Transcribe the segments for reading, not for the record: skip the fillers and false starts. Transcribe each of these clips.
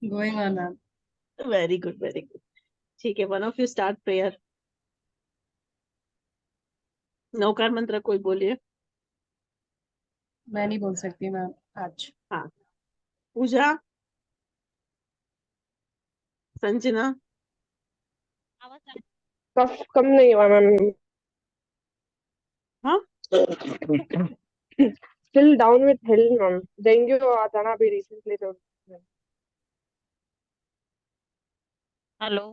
Going on, ma'am. Very good very good. ठीक है, one of you start prayer. Navkar mantra कोई बोलिए। मैं नहीं बोल सकती मैम आज। हाँ, पूजा, संजना। कफ कम नहीं हुआ मैम। हाँ, still down with health ma'am. Dengue आ था ना अभी रिसेंटली तो। हेलो।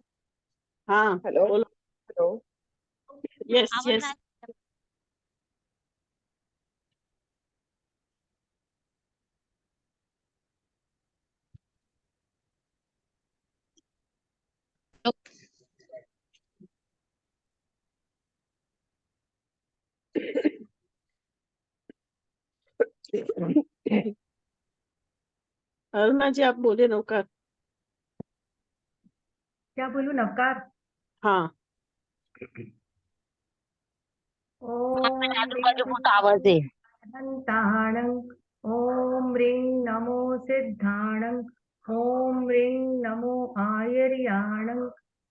हाँ हेलो बोलो। हेलो। यस आवाज यस। आ अरुणा जी आप बोलिए नौकर। क्या बोलूं, नवकार? हाँ, ओम आपका जो बहुत आवाज है। ताणं, ओम ह्रीं नमो सिद्धाणं, ओम ह्रीं नमो आयर्याणं,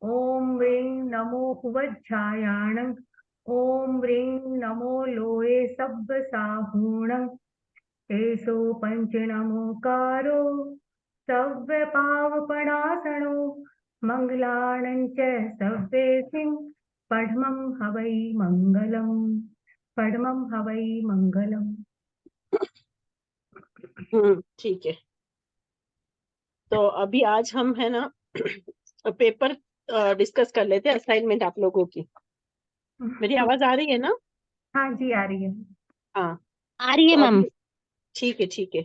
ओम ह्रीं नमो उवज्झायाणं, ओम ह्रीं नमो लोये सब्बसाहूणं, एषो पञ्चनमोकारो सव्यपावपणासनो मङ्गलानं च सव्येसिं पद्मं हवै मङ्गलम्, पद्मं हवै मङ्गलम्। ठीक है। तो अभी आज हम है ना पेपर डिस्कस कर लेते हैं, असाइनमेंट आप लोगों की। मेरी आवाज आ रही है ना? हाँ जी, आ रही है। हाँ, आ रही है तो मैम। अभी ठीक है ठीक है।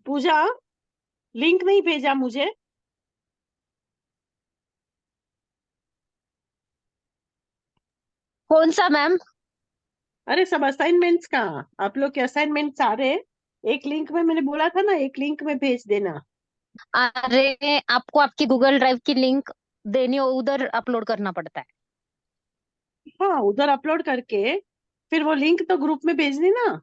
पूजा, लिंक नहीं भेजा मुझे। कौन सा मैम? अरे सब असाइनमेंट्स का, आप लोग के असाइनमेंट सारे एक लिंक में, मैंने बोला था ना एक लिंक में भेज देना। अरे आपको आपकी गूगल ड्राइव की लिंक देनी हो, उधर अपलोड करना पड़ता है। हाँ, उधर अपलोड करके फिर वो लिंक तो ग्रुप में भेजनी ना।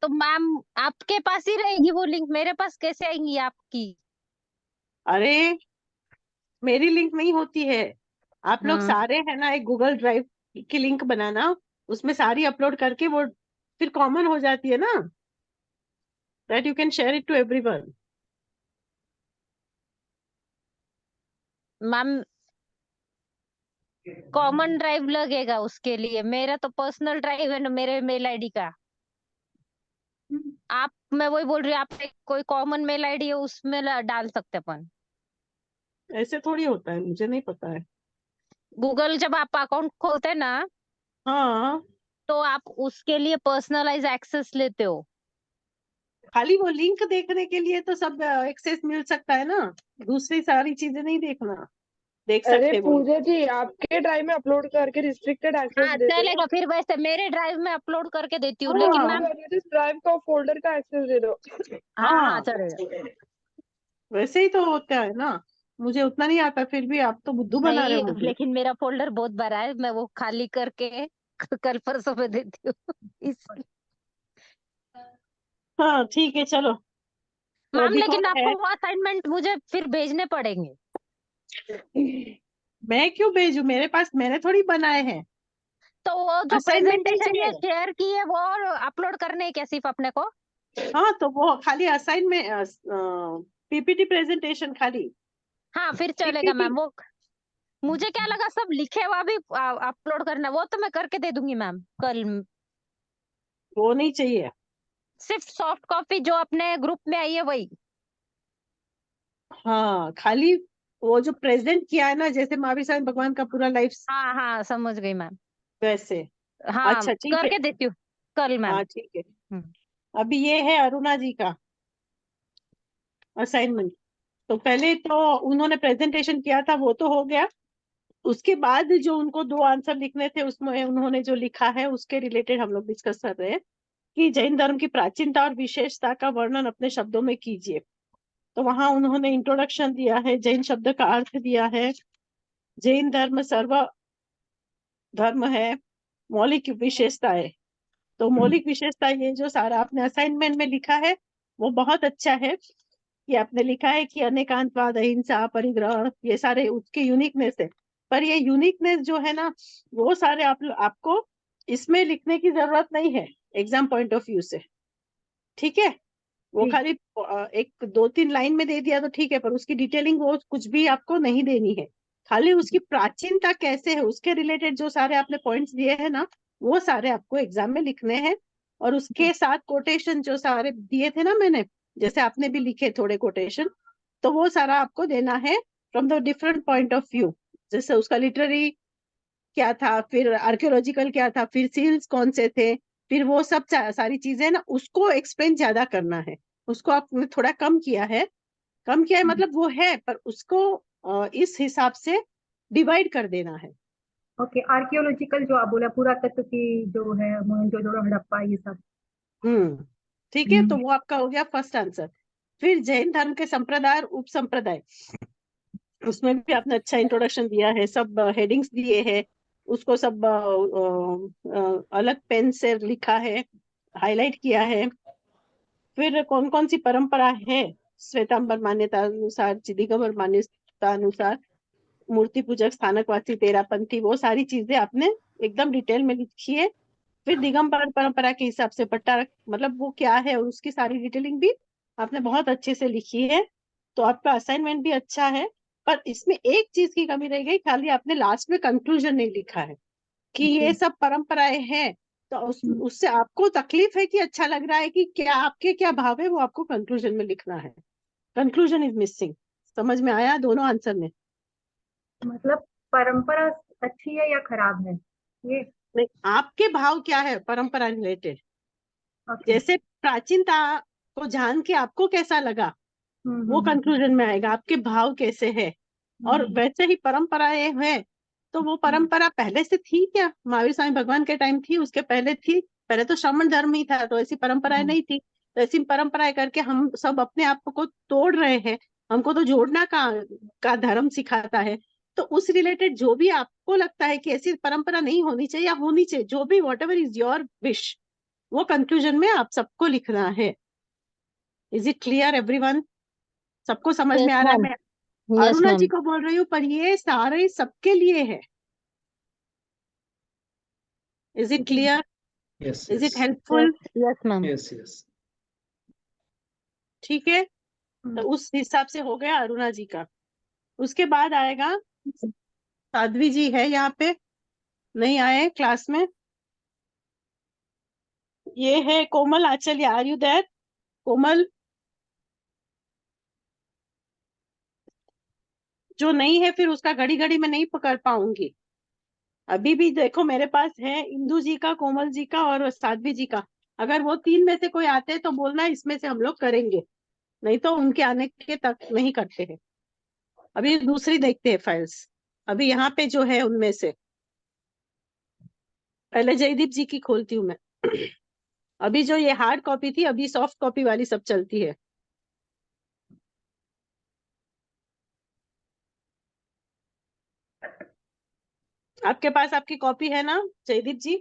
तो मैम आपके पास ही रहेगी वो लिंक, मेरे पास कैसे आएंगी आपकी? अरे मेरी लिंक नहीं होती है। आप लोग हाँ। सारे है ना एक गूगल ड्राइव की लिंक बनाना, उसमें सारी अपलोड करके वो फिर कॉमन हो जाती है ना, that you can share it to everyone. Ma'am common drive लगेगा उसके लिए, मेरा तो पर्सनल ड्राइव है ना मेरे मेल आईडी का। आप, मैं वही बोल रही हूँ, आप कोई कॉमन मेल आईडी है उसमें डाल सकते अपन। ऐसे थोड़ी होता है, मुझे नहीं पता है। गूगल जब आप अकाउंट खोलते हैं ना, हाँ, तो आप उसके लिए पर्सनलाइज एक्सेस लेते हो। खाली वो लिंक देखने के लिए तो सब एक्सेस मिल सकता है ना, दूसरी सारी चीजें नहीं देखना, देख अरे सकते वो लोग। पूजा जी आपके ड्राइव में अपलोड करके रिस्ट्रिक्टेड एक्सेस हाँ दे दो चलेगा, ना। फिर वैसे मेरे ड्राइव में अपलोड करके देती हूँ, लेकिन हाँ हाँ मैम। जिस ड्राइव का फोल्डर का एक्सेस दे दो। हाँ हाँ हाँ, चलेगा। वैसे ही तो होता है ना। मुझे उतना नहीं आता, फिर भी आप तो बुद्धू बना रहे नहीं, हो मुझे। लेकिन मेरा फोल्डर बहुत बड़ा है, मैं वो खाली करके कल परसों में देती हूँ इसलिए। हाँ ठीक है चलो। तो मैम अभी लेकिन कौन है? आपको वो असाइनमेंट मुझे फिर भेजने पड़ेंगे। मैं क्यों भेजू, मेरे पास मैंने थोड़ी बनाए हैं। तो वो जो असाइनमेंट ही प्रेजेंटेशन ये चाहिए। शेयर की है वो अपलोड करने है क्या सिर्फ अपने को? हाँ तो वो खाली असाइनमेंट, पीपीटी प्रेजेंटेशन खाली। हाँ फिर चलेगा पीपीटी मैम वो। मुझे क्या लगा सब लिखे हुआ भी अपलोड करना है, वो तो मैं करके दे दूंगी मैम कल। वो नहीं चाहिए। सिर्फ सॉफ्ट कॉपी जो अपने ग्रुप में आई है वही। हाँ खाली वो जो प्रेजेंट किया है ना, जैसे महावीर स्वामी भगवान का पूरा लाइफ, हाँ हाँ समझ गई मैम। वैसे। हाँ अच्छा ठीक है। करके देती हूँ कल मैम। हाँ ठीक है। हम्म। अभी ये है अरुणा जी का असाइनमेंट। तो पहले तो उन्होंने प्रेजेंटेशन किया था, वो तो हो गया। उसके बाद जो उनको दो आंसर लिखने थे, उसमें उन्होंने जो लिखा है उसके रिलेटेड हम लोग डिस्कस कर रहे हैं कि जैन धर्म की प्राचीनता और विशेषता का वर्णन अपने शब्दों में कीजिए। तो वहां उन्होंने इंट्रोडक्शन दिया है, जैन शब्द का अर्थ दिया है, जैन धर्म सर्व धर्म है, मौलिक विशेषता है। तो मौलिक विशेषता ये जो सारा आपने असाइनमेंट में लिखा है, वो बहुत अच्छा है कि आपने लिखा है कि अनेकांतवाद, अहिंसा, परिग्रह, ये सारे उसके यूनिकनेस है। पर ये यूनिकनेस जो है ना, वो सारे आपको इसमें लिखने की जरूरत नहीं है एग्जाम पॉइंट ऑफ व्यू से, ठीक है। वो ठीक। खाली एक 2-3 लाइन में दे दिया तो ठीक है, पर उसकी डिटेलिंग वो कुछ भी आपको नहीं देनी है। खाली उसकी प्राचीनता कैसे है उसके रिलेटेड जो सारे आपने पॉइंट्स दिए हैं ना, वो सारे आपको एग्जाम में लिखने हैं। और उसके साथ कोटेशन जो सारे दिए थे ना मैंने, जैसे आपने भी लिखे थोड़े कोटेशन, तो वो सारा आपको देना है from the different point of view. जैसे उसका लिटरेरी क्या था, फिर आर्कियोलॉजिकल क्या था, फिर सील्स कौन से थे, फिर वो सब सारी चीजें ना, उसको एक्सप्लेन ज्यादा करना है। उसको आपने थोड़ा कम किया है, मतलब वो है, पर उसको इस हिसाब से डिवाइड कर देना है। ओके, आर्कियोलॉजिकल जो आप बोला, पुरातत्व की जो है, मोहनजोदड़ो, हड़प्पा, ये सब। ठीक है, तो वो आपका हो गया फर्स्ट आंसर। फिर जैन धर्म के संप्रदाय और उप संप्रदाय, उसमें भी आपने अच्छा इंट्रोडक्शन दिया है, सब हेडिंग्स दिए हैं, उसको सब अलग पेन से लिखा है, हाईलाइट किया है। फिर कौन कौन सी परंपरा है, श्वेतांबर मान्यता अनुसार, दिगंबर मान्यता अनुसार, मूर्ति पूजक, स्थानकवासी, तेरापंथी, वो सारी चीजें आपने एकदम डिटेल में लिखी है। फिर दिगंबर परंपरा के हिसाब से पट्टा मतलब वो क्या है, और उसकी सारी डिटेलिंग भी आपने बहुत अच्छे से लिखी है। तो आपका असाइनमेंट भी अच्छा है, पर इसमें एक चीज की कमी रह गई, खाली आपने लास्ट में कंक्लूजन नहीं लिखा है कि ये सब परंपराएं हैं। तो उससे आपको तकलीफ है कि अच्छा लग रहा है कि क्या आपके क्या भाव है, वो आपको कंक्लूजन में लिखना है। Conclusion is missing. समझ में आया दोनों आंसर में? मतलब परंपरा अच्छी है या खराब है, ये? नहीं, आपके भाव क्या है परंपरा रिलेटेड, ओके। जैसे प्राचीनता को जान के आपको कैसा लगा, वो कंक्लूजन में आएगा, आपके भाव कैसे है। और वैसे ही परंपराएं हैं, तो वो परंपरा पहले से थी क्या, महावीर स्वामी भगवान के टाइम थी, उसके पहले थी? पहले तो श्रमण धर्म ही था, तो ऐसी परंपराएं नहीं थी। तो ऐसी परंपराएं करके हम सब अपने आप को तोड़ रहे हैं। हमको तो जोड़ना का धर्म सिखाता है। तो उस रिलेटेड जो भी आपको लगता है कि ऐसी परंपरा नहीं होनी चाहिए या होनी चाहिए, जो भी what ever is your wish, वो कंक्लूजन में आप सबको लिखना है। Is it clear everyone? सबको समझ में यस आ रहा है? मैम, मैं यस अरुणा जी मैम, को बोल रही हूँ, पर ये सारे सबके लिए है। Is it clear? Yes, is it yes, helpful? Yes ma'am. yes, yes. ठीक है, तो उस हिसाब से हो गया अरुणा जी का। उसके बाद आएगा, साध्वी जी है यहाँ पे, नहीं आए क्लास में। ये है कोमल आचार्य, आर यू देयर कोमल? जो नहीं है फिर उसका घड़ी घड़ी में नहीं पकड़ पाऊंगी। अभी भी देखो मेरे पास है इंदु जी का, कोमल जी का और साध्वी जी का। अगर वो 3 में से कोई आते हैं तो बोलना, इसमें से हम लोग करेंगे, नहीं तो उनके आने के तक नहीं करते हैं। अभी दूसरी देखते हैं फाइल्स। अभी यहाँ पे जो है उनमें से पहले जयदीप जी की खोलती हूँ मैं। अभी जो ये हार्ड कॉपी थी, अभी सॉफ्ट कॉपी वाली सब चलती है। आपके पास आपकी कॉपी है ना Jaydeep ji?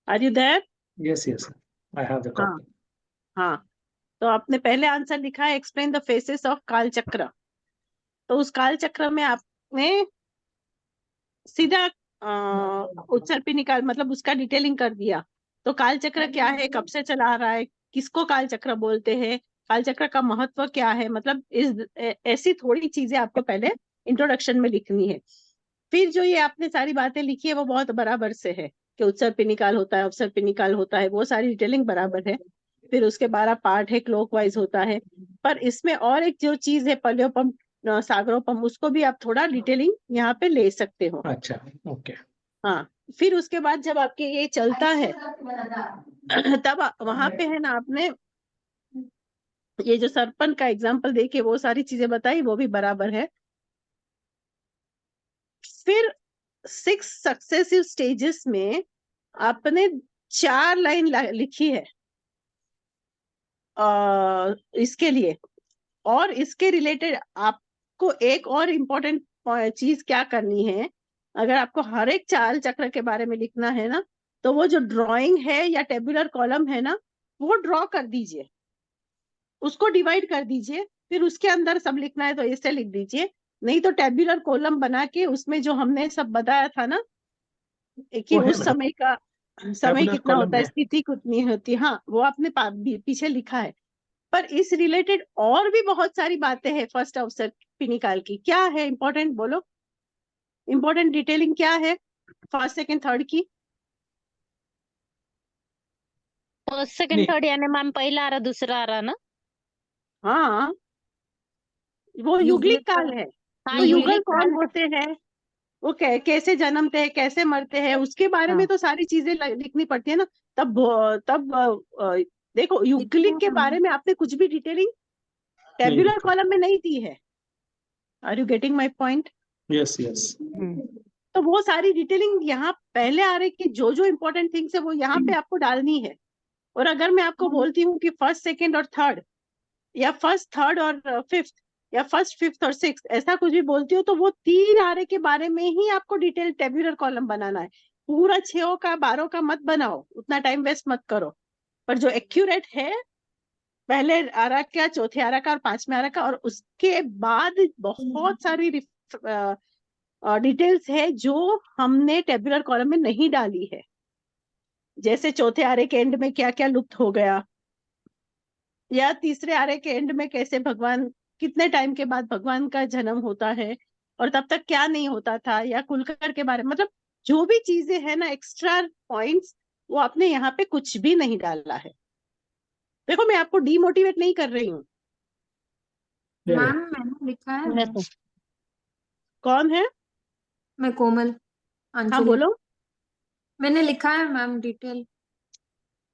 Are you there? Yes, yes. I have the हाँ copy. हाँ। तो आपने पहले आंसर लिखा है, एक्सप्लेन द फेसेस ऑफ काल चक्र। तो उस काल चक्र में आपने सीधा उत्तर पे निकाल, मतलब उसका डिटेलिंग कर दिया। तो काल चक्र क्या है, कब से चला आ रहा है, किसको काल चक्र बोलते हैं, काल चक्र का महत्व क्या है, मतलब ऐसी थोड़ी चीजें आपको पहले इंट्रोडक्शन में लिखनी है। फिर जो ये आपने सारी बातें लिखी है वो बहुत बराबर से है कि उत्सर पे निकाल होता है, अवसर पे निकाल होता है, वो सारी डिटेलिंग बराबर है। फिर उसके 12 पार्ट है, क्लॉकवाइज होता है। पर इसमें और एक जो चीज है, पल्योपम सागरोपम, उसको भी आप थोड़ा डिटेलिंग यहाँ पे ले सकते हो। अच्छा, okay. हाँ, फिर उसके बाद जब आपके ये चलता है तब वहां पे है ना, आपने ये जो सरपन का एग्जाम्पल देके वो सारी चीजें बताई, वो भी बराबर है। फिर 6 सक्सेसिव स्टेजेस में आपने 4 लाइन लिखी है इसके लिए। और इसके रिलेटेड आपको एक और इम्पोर्टेंट चीज क्या करनी है, अगर आपको हर एक चाल चक्र के बारे में लिखना है ना, तो वो जो ड्राइंग है या टेबुलर कॉलम है ना, वो ड्रॉ कर दीजिए, उसको डिवाइड कर दीजिए, फिर उसके अंदर सब लिखना है तो ऐसे लिख दीजिए। नहीं तो टेबुलर कॉलम बना के उसमें जो हमने सब बताया था ना कि वो है उस मैडम, समय टेबुलर कितना कॉलम होता है, है। स्थिति कितनी होती है, हाँ वो आपने पीछे लिखा है। पर इस रिलेटेड और भी बहुत सारी बातें हैं फर्स्ट अवसर पे निकाल की। क्या है इम्पोर्टेंट, बोलो, इम्पोर्टेंट डिटेलिंग क्या है फर्स्ट सेकंड थर्ड की? फर्स्ट सेकंड नहीं, थर्ड यानी मैम पहला आ रहा दूसरा आ रहा ना? हाँ, वो युगलिक युगलिक काल है। हाँ तो युगल युगलिक कौन काल। होते हैं, वो कैसे जन्मते हैं, कैसे मरते हैं, उसके बारे में हाँ तो सारी चीजें लिखनी पड़ती है ना। तब तब देखो, लिखते युगलिक के हैं बारे हम। में आपने कुछ भी डिटेलिंग नहीं टेबुलर लिखा। कॉलम में नहीं दी है। Are you getting my point? Yes yes. तो वो सारी डिटेलिंग यहाँ पहले आ रही कि जो जो इम्पोर्टेंट थिंग्स है वो यहाँ पे आपको डालनी है। और अगर मैं आपको बोलती हूँ कि फर्स्ट सेकेंड और थर्ड, या फर्स्ट थर्ड और फिफ्थ, या फर्स्ट फिफ्थ और सिक्स, ऐसा कुछ भी बोलती हूँ, तो वो 3 आरे के बारे में ही आपको डिटेल टेबुलर कॉलम बनाना है। पूरा 6 का 12 का मत बनाओ, उतना टाइम वेस्ट मत करो। पर जो एक्यूरेट है, पहले आरा का, चौथे आरा का और 5वें आरा का, और उसके बाद बहुत सारी डिटेल्स है जो हमने टेबुलर कॉलम में नहीं डाली है। जैसे चौथे आरे के एंड में क्या क्या लुप्त हो गया, या तीसरे आरे के एंड में कैसे भगवान, कितने टाइम के बाद भगवान का जन्म होता है और तब तक क्या नहीं होता था, या कुलकर के बारे में, मतलब जो भी चीजें है ना, एक्स्ट्रा पॉइंट्स, वो आपने यहाँ पे कुछ भी नहीं डाला है। देखो, मैं आपको डीमोटिवेट नहीं कर रही हूँ। मैम मैंने लिखा है। वैसे कौन है? मैं कोमल, हाँ अंजलि। बोलो। मैंने लिखा है मैम डिटेल।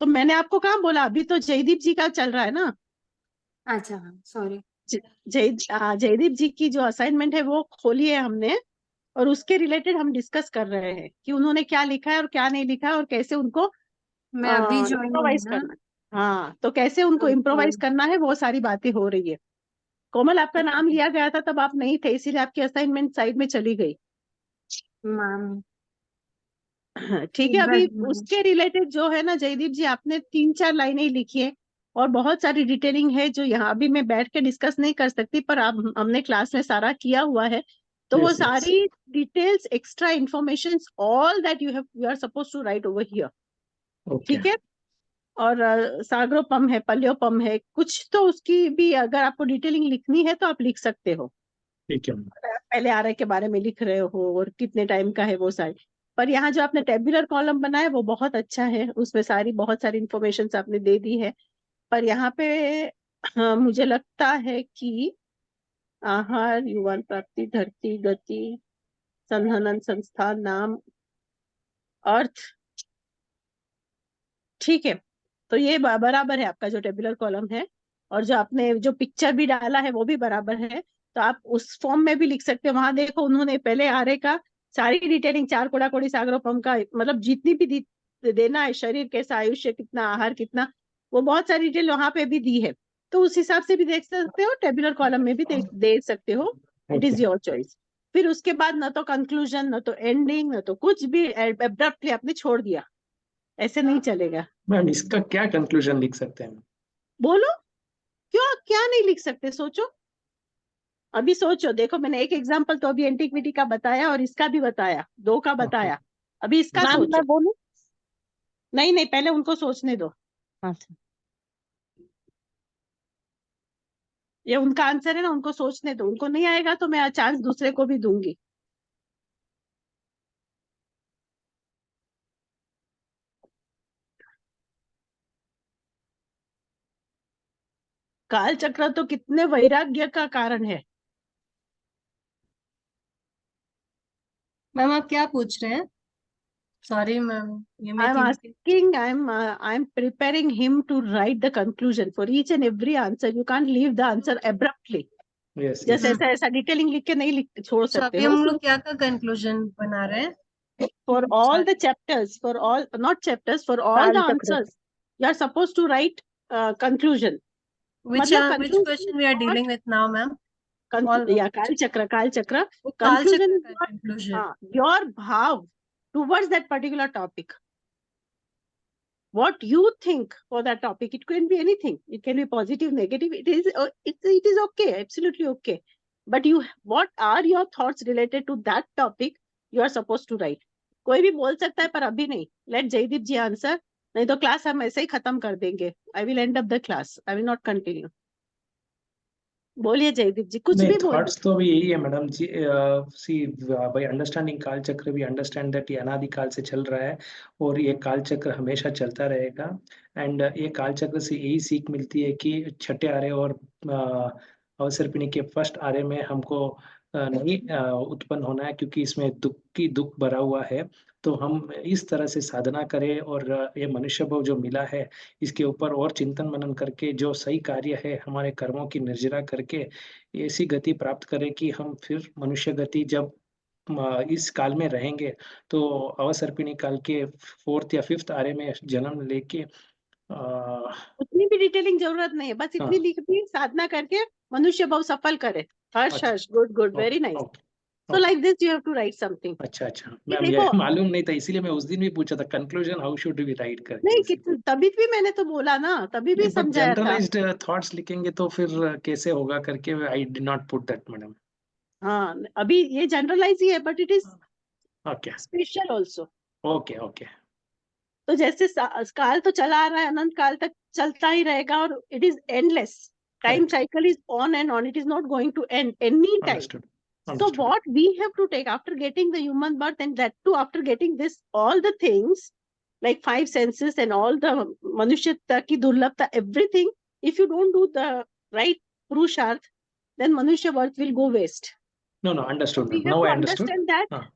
तो मैंने आपको कहाँ बोला, अभी तो जयदीप जी का चल रहा है ना। अच्छा हाँ, सॉरी। जयदीप जी की जो असाइनमेंट है वो खोली है हमने, और उसके रिलेटेड हम डिस्कस कर रहे हैं कि उन्होंने क्या लिखा है और क्या नहीं लिखा है, और कैसे उनको मैं अभी ज्वाइन हुई इम्प्रोवाइज ना, करना है। हाँ, तो कैसे उनको तो इम्प्रोवाइज करना है, वो सारी बातें हो रही है। कोमल, आपका नाम लिया गया था, तब आप नहीं थे, इसीलिए आपकी असाइनमेंट साइड में चली गई। मैम ठीक है, एक बार अभी उसके रिलेटेड जो है ना जयदीप जी, आपने 3-4 लाइनें ही लिखी है, और बहुत सारी डिटेलिंग है जो यहाँ अभी मैं बैठ के डिस्कस नहीं कर सकती, पर आप हमने क्लास में सारा किया हुआ है। तो वो Yes, yes. सारी details, extra information, all that you are suppose to write over here. Okay. ठीक है। और सागरोपम है, पल्योपम है, कुछ तो उसकी भी अगर आपको डिटेलिंग लिखनी है तो आप लिख सकते हो। ठीक है। पहले आरए के बारे में लिख रहे हो और कितने टाइम का है वो सारी। पर यहाँ जो आपने टेबुलर कॉलम बनाया वो बहुत अच्छा है, उसमें बहुत सारी इंफॉर्मेशन आपने दे दी है। पर यहाँ पे हाँ, मुझे लगता है कि आहार, युवान प्राप्ति, धरती, गति, संहनन, संस्थान, नाम, अर्थ, ठीक है। तो ये बराबर है आपका जो टेबुलर कॉलम है, और जो आपने जो पिक्चर भी डाला है वो भी बराबर है। तो आप उस फॉर्म में भी लिख सकते हो। वहां देखो, उन्होंने पहले आरे का सारी डिटेलिंग, 4 कोड़ा कोड़ी सागरोपम का, मतलब जितनी भी देना है, शरीर कैसा, आयुष्य कितना, आहार कितना, वो बहुत सारी डिटेल वहां पे भी दी है। तो उस हिसाब से भी देख सकते हो, टेबुलर कॉलम में भी दे सकते हो। It is Okay. Your choice. फिर उसके बाद न तो कंक्लूजन, न तो एंडिंग, न तो कुछ भी एब्रप्टली आपने छोड़ दिया, ऐसे नहीं चलेगा। मैम, इसका क्या कंक्लूजन लिख सकते हैं? बोलो, क्यों क्या नहीं लिख सकते, सोचो। अभी सोचो, देखो मैंने एक एग्जांपल तो अभी एंटीक्विटी का बताया, और इसका भी बताया, 2 का बताया। अभी इसका मैम सोचो। मैं बोलूं? नहीं नहीं, पहले उनको सोचने दो। अच्छा ये उनका आंसर है ना, उनको सोचने दो। उनको नहीं आएगा तो मैं चांस दूसरे को भी दूंगी। काल चक्र तो कितने वैराग्य का कारण है। मैम आप क्या पूछ रहे हैं? सॉरी मैम, ये I मैं am asking, I am preparing him to write the conclusion for each and every answer. You can't leave the answer abruptly. Yes, जैसे yes. ऐसा डिटेलिंग लिख के नहीं छोड़ तो सकते अभी हो। हम लोग क्या का कंक्लूजन बना रहे हैं? For all the chapters, for all, not chapters, for all the काल चक्र। answers, you are supposed to write conclusion. Which मतलब which conclusion question we are is dealing with now, ma'am? All या काल चक्र वो काल conclusion चक्र is का what, कंक्लूजन। your भाव towards that particular topic. what you think for that topic. It can be anything. It can be positive, negative. It is okay, absolutely okay. But what are your thoughts related to that topic? You are supposed to write. कोई भी बोल सकता है पर अभी नहीं. Let Jaideep जी answer, नहीं तो क्लास हम ऐसे ही खत्म कर देंगे. I will end up the class. I will not continue. बोलिए जयदीप जी, कुछ नहीं, भी बोलिए. थॉट्स तो अभी यही है madam ji. See by understanding काल चक्र वी अंडरस्टैंड दैट ये अनादि काल से चल रहा है और ये काल चक्र हमेशा चलता रहेगा. एंड ये काल चक्र से यही सीख मिलती है कि छठे आर्य और अवसर्पिणी के फर्स्ट आर्य में हमको नहीं उत्पन्न होना है, क्योंकि इसमें दुख भरा हुआ है. तो हम इस तरह से साधना करें और ये मनुष्य भाव जो मिला है इसके ऊपर और चिंतन मनन करके जो सही कार्य है हमारे कर्मों की निर्जरा करके ऐसी गति प्राप्त करें कि हम फिर मनुष्य गति जब इस काल में रहेंगे तो अवसर्पिणी काल के 4th या 5th आर्य में जन्म लेके उतनी भी डिटेलिंग जरूरत नहीं है, बस इतनी लिख दी, साधना करके मनुष्य भाव सफल करे. Harsh, Harsh, good, very nice. So like this you have to write something. अच्छा, ये मैम ये देखो, मालूम नहीं था, इसीलिए मैं उस दिन भी पूछा था conclusion how should we write करके. नहीं तभी भी मैंने तो बोला ना, तभी भी समझाया था. जनरलाइज्ड थॉट्स लिखेंगे तो फिर कैसे होगा करके I did not put that madam. हाँ, अभी ये जनरलाइज ही है, but it is okay special also. Okay. तो जैसे काल तो चला आ रहा है, अनंत काल तक चलता ही रहेगा और it is endless. Time cycle is on and on. It is not going to end any time. Understood. So what we have to take after getting the human birth, and that too after getting this, all the things like 5 senses and all the manushyatta ki durlabhta, everything, if you don't do the right purusharth, then manushya birth will go waste. No, understood. We have Now to I understood. understand that, हाँ.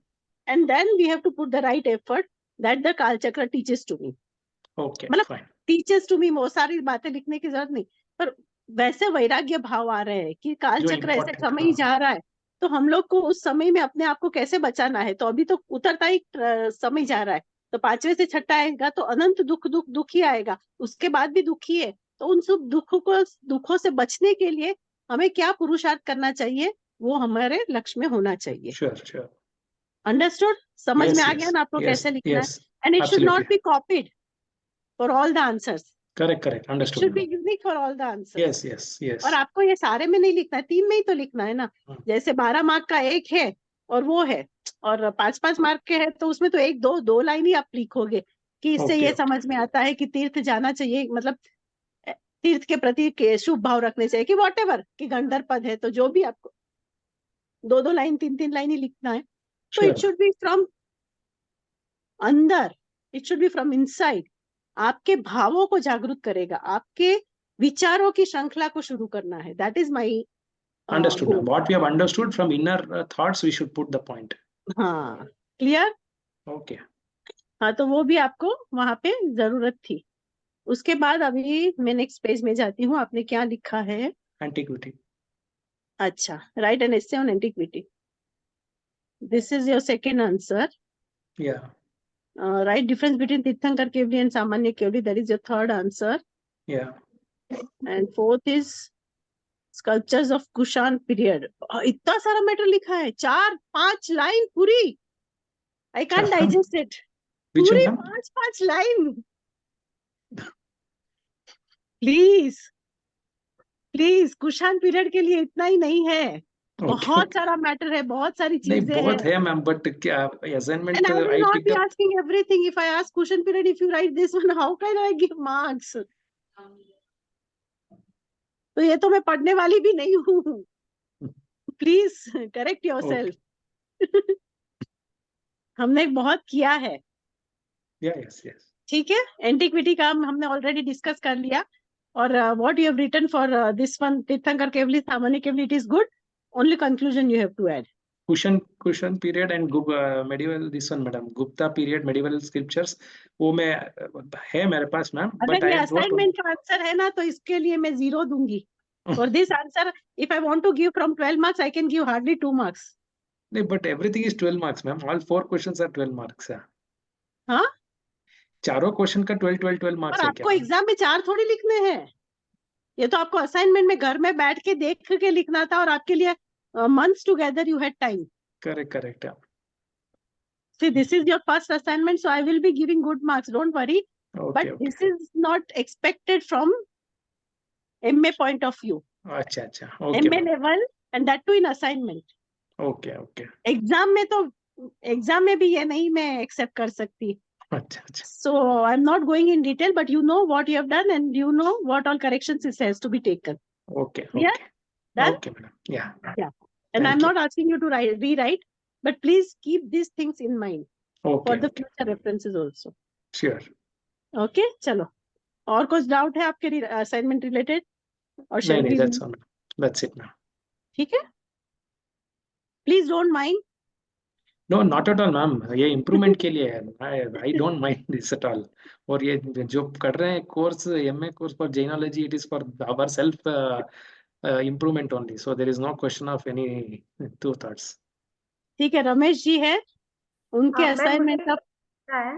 and then we have to put the right effort that the Kal Chakra teaches to me. Okay, मतलब fine. teaches to me, वो सारी बातें लिखने की जरूरत नहीं, पर वैसे वैराग्य भाव आ रहे हैं कि काल जो चक्र ऐसे important, समय ही जा रहा है, तो हम लोग को उस समय में अपने आप को कैसे बचाना है. तो अभी तो उतरता ही समय जा रहा है, तो 5वें से 6ठा आएगा तो अनंत दुख ही आएगा, उसके बाद भी दुख ही है. तो उन सब दुखों से बचने के लिए हमें क्या पुरुषार्थ करना चाहिए, वो हमारे लक्ष्य में होना चाहिए. Sure. अंडरस्टूड? समझ Yes, में आ yes, गया ना आपको yes, कैसे लिखना yes, है. And it should not absolutely. Be copied for all the answers. Correct. It Understood. should be unique for all the answers. Yes. और आपको ये सारे में नहीं लिखना है, 3 में ही तो लिखना है ना. जैसे 12 मार्क का एक है और वो है, और 5 मार्क के है, तो उसमें तो 2 लाइन ही आप लिखोगे कि इससे Okay, ये समझ में आता है कि तीर्थ जाना चाहिए, मतलब तीर्थ के प्रति के शुभ भाव रखने चाहिए, कि वॉटेवर कि गंधर्व पद है, तो जो भी आपको 2 लाइन 3 लाइन ही लिखना है. तो Sure. It should be from अंदर, it should be from inside. आपके भावों को जागरूक करेगा, आपके विचारों की श्रृंखला को शुरू करना है. That is my Understood. Now, what we have understood from inner thoughts, we should put the point. हाँ, क्लियर. Okay. हाँ, तो वो भी आपको वहां पे जरूरत थी. उसके बाद अभी मैं नेक्स्ट पेज में जाती हूँ. आपने क्या लिखा है? Antiquity. अच्छा, write an essay on antiquity. This is your second answer. Yeah. Write difference between तीर्थंकर केवली एंड सामान्य केवली. That is your third answer. Yeah. And fourth is sculptures of Kushan period. इतना सारा मैटर लिखा है, 4-5 लाइन पूरी. I can digest it. Which पूरी one? 5 line. Please Kushan period के लिए इतना ही नहीं है. बहुत सारा मैटर है, बहुत सारी नहीं, चीजें बहुत हैं. है मैम, बट क्या assignment And I will I not picked be up. asking everything. If I ask Kushan period, if you write this one, how can I give marks? तो ये तो मैं पढ़ने वाली भी नहीं हूँ. Please correct yourself. हमने बहुत किया है. Yes. ठीक है, एंटिक्विटी का हमने ऑलरेडी डिस्कस कर लिया. और what you have written for this one, तीर्थंकर केवली, सामान्य केवली, it is good. Only conclusion you have to add. Kushan period and medieval, this one madam, Gupta period medieval scriptures, वो मैं है मेरे पास मैम, but अगर ये I wrote. असाइनमेंट का आंसर है ना, तो इसके लिए मैं 0 दूंगी. For this answer, if I want to give from 12 marks, I can give hardly 2 marks. नहीं, but everything is 12 marks ma'am. All 4 questions are 12 marks. हाँ, चारों क्वेश्चन का 12 मार्क्स पर है आपको क्या? एग्जाम में 4 थोड़ी लिखने हैं. ये तो आपको असाइनमेंट में घर में बैठ के देख के लिखना था, और आपके लिए months together you had time. Correct. See, this is your first assignment, so I will be giving good marks. Don't worry. Okay, but this is not expected from MA point of view. अच्छा अच्छा, okay MA ma'am. level, and that too in assignment. Okay. Exam में भी ये नहीं मैं accept कर सकती. अच्छा अच्छा. So I'm not going in detail, but you know what you have done and you know what all corrections it has to be taken. Okay. Yeah? Done? Okay madam. Yeah. Yeah. And Thank I'm you. not asking you to rewrite, but please keep these things in mind for Okay. the future references also. Sure. Okay? चलो. और कुछ doubt है आपके assignment related? और नहीं shall we? that's all. That's it now. ठीक है? Please don't mind. No, not at all ma'am, ये इम्प्रूवमेंट के लिए है. I don't mind this at all. और ये जो कर रहे हैं course, MA course for genealogy, it is for our self improvement only. So there is no question of any two thoughts. ठीक है, रमेश जी है, उनके मैम मुझे असाइनमेंट का पूछना है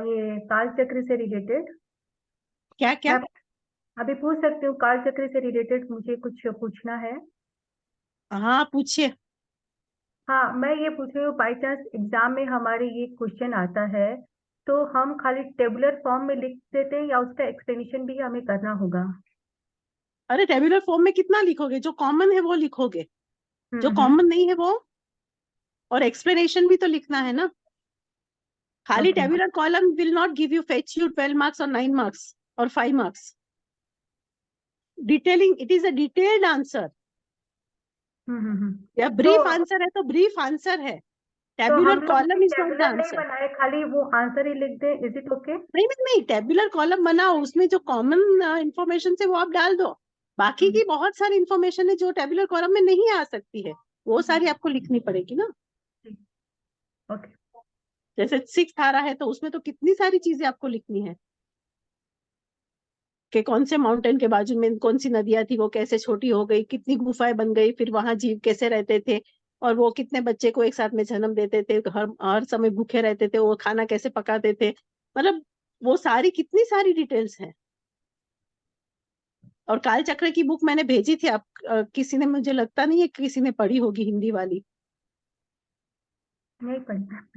ये काल चक्र से रिलेटेड. क्या क्या? मैं अभी पूछ सकती हूँ? काल चक्र से रिलेटेड मुझे कुछ पूछना है. हाँ पूछिए. हाँ, मैं ये पूछ रही हूँ, बाई चांस एग्जाम में हमारे ये क्वेश्चन आता है तो हम खाली टेबुलर फॉर्म में लिख देते हैं या उसका एक्सप्लेनेशन भी हमें करना होगा? अरे टेबुलर फॉर्म में कितना लिखोगे? जो कॉमन है वो लिखोगे, जो कॉमन नहीं है वो. और एक्सप्लेनेशन भी तो लिखना है ना. खाली Okay. Tabular column will not give you fetch you 12 marks और 9 मार्क्स और 5 marks. Detailing, it is a detailed answer. या ब्रीफ आंसर है तो ब्रीफ आंसर है. तो टेबुलर हम लोग column is not the tabular नहीं आंसर. बनाए, खाली वो आंसर ही लिख दें, इज इट ओके? नहीं, टेबुलर कॉलम बनाओ, उसमें जो कॉमन इंफॉर्मेशन है वो आप डाल दो. बाकी की बहुत सारी इंफॉर्मेशन है जो टेबुलर कॉलम में नहीं आ सकती है, वो सारी आपको लिखनी पड़ेगी ना. ओके. जैसे 6th आ रहा है तो उसमें तो कितनी सारी चीजें आपको लिखनी है कि कौन से माउंटेन के बाजू में कौन सी नदियां थी, वो कैसे छोटी हो गई, कितनी गुफाएं बन गई, फिर वहां जीव कैसे रहते थे, और वो कितने बच्चे को एक साथ में जन्म देते थे, हर समय भूखे रहते थे, वो खाना कैसे पकाते थे. मतलब वो सारी कितनी सारी डिटेल्स हैं. और काल चक्र की बुक मैंने भेजी थी, आप किसी ने, मुझे लगता नहीं है किसी ने पढ़ी होगी, हिंदी वाली. नहीं पढ़ना.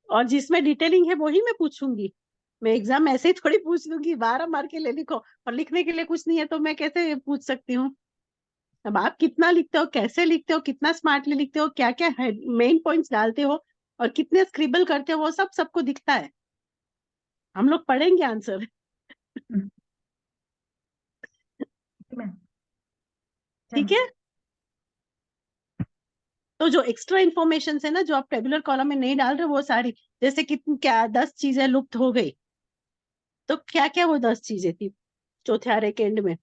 और जिसमें डिटेलिंग है वही मैं पूछूंगी. मैं एग्जाम में ऐसे ही थोड़ी पूछ लूंगी 12 मार्क के लिए लिखो, और लिखने के लिए कुछ नहीं है तो मैं कैसे पूछ सकती हूँ. अब आप कितना लिखते हो, कैसे लिखते हो, कितना स्मार्टली लिखते हो, क्या क्या मेन पॉइंट्स डालते हो, और कितने स्क्रिबल करते हो, वो सब सबको दिखता है. हम लोग पढ़ेंगे आंसर. ठीक है. तो जो एक्स्ट्रा इन्फॉर्मेशन है ना, जो आप टेबुलर कॉलम में नहीं डाल रहे, वो सारी, जैसे कितनी क्या 10 चीजें लुप्त हो गई, तो क्या क्या वो 10 चीजें थी चौथे आरे के एंड में,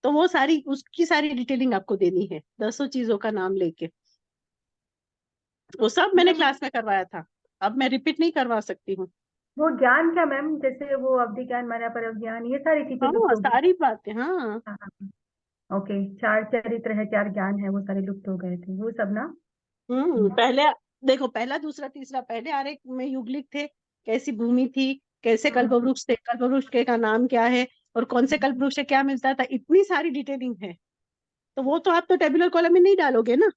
तो वो सारी, उसकी सारी डिटेलिंग आपको देनी है, 10 चीजों का नाम लेके. वो सब मैंने क्लास में करवाया था, अब मैं रिपीट नहीं करवा सकती हूँ. वो ज्ञान क्या मैम, जैसे वो अवधि ज्ञान, माना पर ज्ञान, ये सारी चीजें हाँ, लुप्त हो गई? सारी बातें. हाँ ओके. 4 चरित्र है, 4 ज्ञान है, वो सारे लुप्त हो गए थे, वो सब ना? पहले देखो, पहला दूसरा तीसरा, पहले आरे में युगलिक थे, कैसी भूमि थी, कैसे कल्पवृक्ष थे, कल्पवृक्ष के का नाम क्या है, और कौन से कल्पवृक्ष से क्या मिलता था, इतनी सारी डिटेलिंग है. तो वो तो आप तो टेबुलर कॉलम में नहीं डालोगे ना,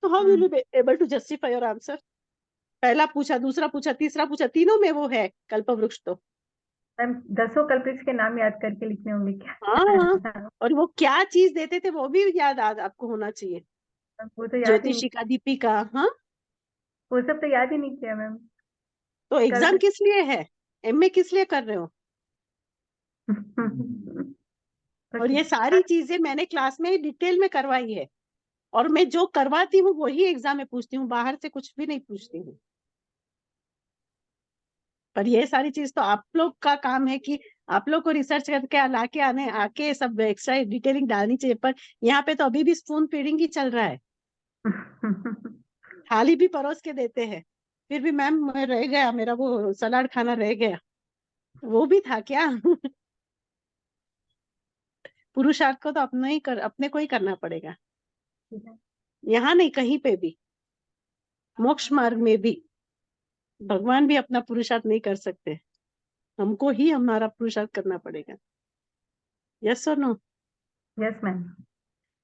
तो how will you be able to justify your answer. पहला पूछा, दूसरा पूछा, तीसरा पूछा, तीनों में वो है कल्पवृक्ष. तो मैम 10 कल्प्रिट्स के नाम याद करके लिखने होंगे क्या? हाँ, और वो क्या चीज देते थे वो भी याद आपको होना चाहिए. वो तो याद ही नहीं, ज्योतिषिका, दीपिका. हाँ, वो सब तो याद ही नहीं किया मैम. तो एग्जाम किस लिए है, MA किस लिए कर रहे हो. और ये सारी चीजें मैंने क्लास में डिटेल में करवाई है, और मैं जो करवाती हूँ वही एग्जाम में पूछती हूँ, बाहर से कुछ भी नहीं पूछती हूँ. पर ये सारी चीज तो आप लोग का काम है कि आप लोग को रिसर्च करके लाके आके सब एक्स्ट्रा डिटेलिंग डालनी चाहिए. पर यहाँ पे तो अभी भी स्पून फीडिंग ही चल रहा है, थाली भी परोस के देते हैं. फिर भी मैम रह गया मेरा, वो सलाद खाना रह गया, वो भी था क्या. पुरुषार्थ को तो अपने को ही करना पड़ेगा, यहाँ नहीं, कहीं पे भी. मोक्ष मार्ग में भी भगवान भी अपना पुरुषार्थ नहीं कर सकते, हमको ही हमारा पुरुषार्थ करना पड़ेगा. यस और नो? Yes ma'am.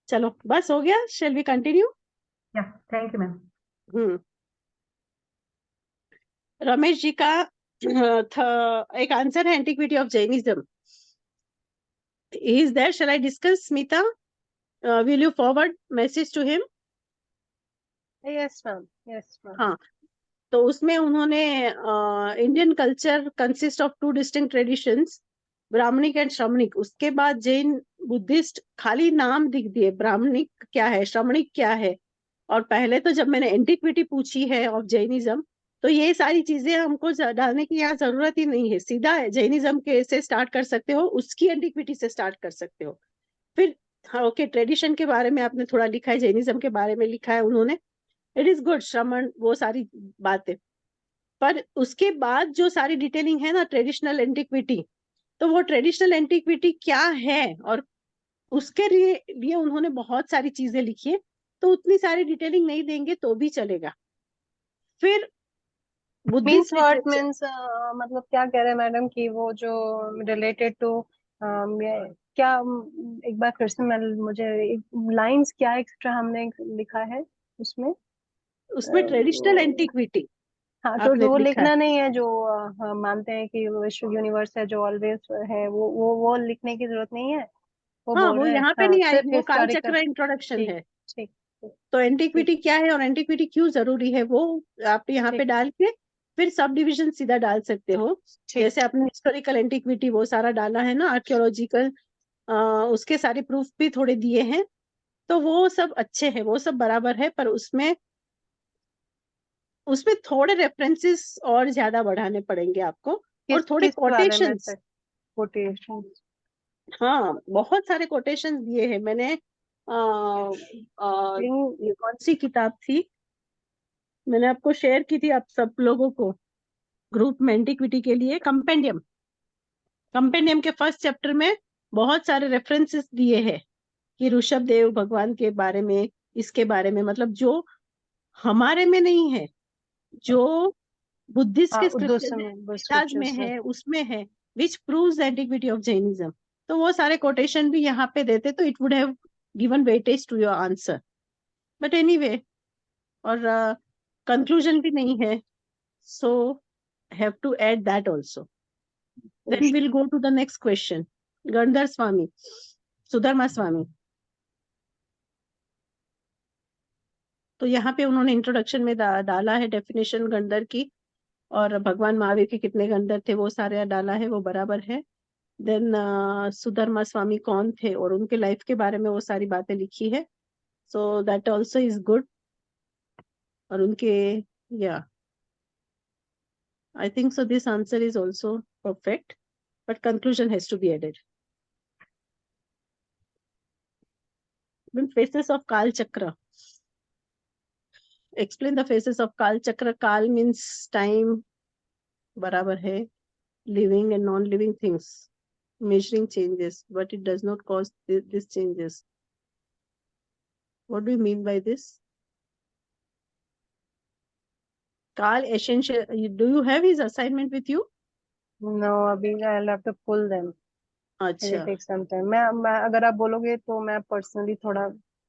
चलो बस हो गया, शेल वी कंटिन्यू. या, थैंक यू मैम. रमेश जी का एक आंसर है antiquity of Jainism. He is there. Shall I discuss, Smita? Will you forward message to him? Yes ma'am, yes ma'am. हाँ, तो उसमें उन्होंने Indian culture consist of 2 distinct traditions, Brahmanic and Shramanic. उसके बाद Jain Buddhist खाली नाम दिख दिए, ब्राह्मणिक क्या है, श्रमणिक क्या है. और पहले तो जब मैंने एंटिक्विटी पूछी है ऑफ जैनिज्म, तो ये सारी चीजें हमको डालने की यहाँ जरूरत ही नहीं है. सीधा जैनिज्म के से स्टार्ट कर सकते हो, उसकी एंटिक्विटी से स्टार्ट कर सकते हो. फिर हाँ ओके, ट्रेडिशन के बारे में आपने थोड़ा लिखा है, जैनिज्म के बारे में लिखा है उन्होंने, इट इज गुड. श्रमण वो सारी बातें, पर उसके बाद जो सारी डिटेलिंग है ना ट्रेडिशनल एंटिक्विटी, तो वो ट्रेडिशनल एंटिक्विटी क्या है और उसके लिए उन्होंने बहुत सारी चीजें लिखी है. तो उतनी सारी डिटेलिंग नहीं देंगे तो भी चलेगा. फिर means Buddhist what literature, means, मतलब क्या कह रहे हैं मैडम कि वो जो रिलेटेड टू क्या, एक बार फिर से मैं, मुझे लाइंस क्या एक्स्ट्रा हमने लिखा है उसमें? उसमें ट्रेडिशनल एंटिक्विटी हाँ, तो आपने वो लिखा है. लिखना नहीं है जो हम मानते हैं कि विश्व यूनिवर्स है जो ऑलवेज है, वो लिखने की जरूरत नहीं है. वो हाँ, बोल वो रहे हैं यहाँ पे हाँ नहीं सिर्फ आएगी, वो हिस्टोरिकल. कालचक्र इंट्रोडक्शन ठीक है. ठीक ठीक तो एंटिक्विटी क्या है और एंटिक्विटी क्यों जरूरी है, वो आप यहाँ पे ठीक डाल के फिर सब डिविजन सीधा डाल सकते हो. ठीक. जैसे आपने हिस्टोरिकल एंटिक्विटी वो सारा डाला है ना, आर्कियोलॉजिकल, उसके सारे प्रूफ भी थोड़े दिए हैं, तो वो सब अच्छे हैं, वो सब बराबर है. पर उसमें उसमें थोड़े रेफरेंसेस और ज्यादा बढ़ाने पड़ेंगे आपको, और थोड़े किस वाले में कोटेशंस. सर? कोटेशन. हाँ, बहुत सारे कोटेशंस दिए हैं मैंने. ये कौन सी किताब थी, मैंने आपको शेयर की थी आप सब लोगों को ग्रुप में, एंटिक्विटी के लिए कंपेंडियम. कंपेंडियम के फर्स्ट चैप्टर में बहुत सारे रेफरेंसेस दिए हैं कि ऋषभ देव भगवान के बारे में, इसके बारे में, मतलब जो हमारे में नहीं है, जो बुद्धिस्ट के उर्दू स्क्रिप्चर में, में वेदास में है, उसमें है, which proves antiquity of Jainism. तो वो सारे कोटेशन भी यहाँ पे देते तो it would have given weightage to your answer. But anyway, और कंक्लूजन भी नहीं है, so have to add that also. Then we'll go to the next question. Gandhar Swami, Sudharma Swami. तो यहाँ पे उन्होंने इंट्रोडक्शन में डाला है डेफिनेशन गंधर की, और भगवान महावीर के कितने गंधर थे वो सारे डाला है, वो बराबर है. देन सुधर्मा स्वामी कौन थे और उनके लाइफ के बारे में वो सारी बातें लिखी है, so that also is good. और उनके, या I think so this answer is also perfect, but conclusion has to be added. Then phases of Kal Chakra. Explain the phases of Kal Chakra. Kal means time, barabar hai, living and non-living things, measuring changes, but it does not cause these changes. What do you mean by this? Kal essential. Do you have his assignment with you? No, अभी I'll have to pull them. It अच्छा, will take some time. मैं अगर आप बोलोगे तो मैं personally थोड़ा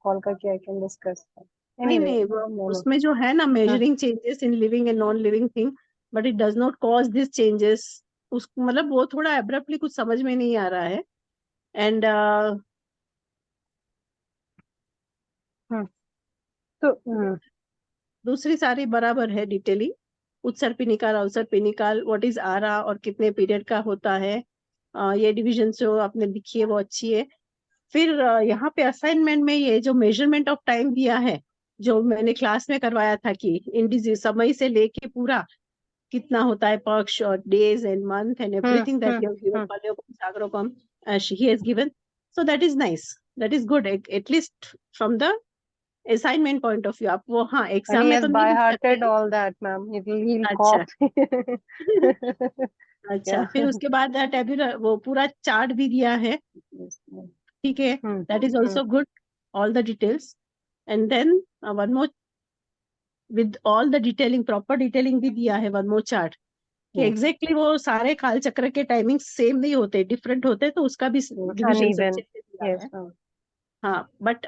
call करके I can discuss that. नहीं Anyway, नहीं, no. उसमें जो है ना measuring changes in living and non-living thing, but it does not cause these changes. उस मतलब वो थोड़ा abruptly कुछ समझ में नहीं आ रहा है. And तो दूसरी सारी बराबर है डिटेलिंग. उत्सर पिनिकाल, अवसर पिनिकाल, व्हाट इज आरा और कितने पीरियड का होता है, ये डिवीजन जो आपने लिखी है वो अच्छी है. फिर यहाँ पे असाइनमेंट में ये जो मेजरमेंट ऑफ टाइम दिया है, जो मैंने क्लास में करवाया था कि इंडिजिज समय से लेके पूरा कितना होता है, पक्ष और days and month and everything that you have given, पल्योपम सागरोपम ही has given. So that is nice, that is good, at least from the assignment point of view. आप वो हाँ एग्जाम में तो नहीं लिख सकते. hearted all that, ma'am. He'll अच्छा. copy. अच्छा, फिर उसके बाद टेबुलर वो पूरा चार्ट भी दिया है, ठीक है, that is also good, all the details. And then one more with all the detailing, proper detailing भी दिया है, वन मोर चार्ट कि एग्जैक्टली वो सारे काल चक्र के टाइमिंग सेम नहीं होते, डिफरेंट होते, तो उसका भी डिविजन Uneven. दिया Yes, है. ma'am. हाँ, but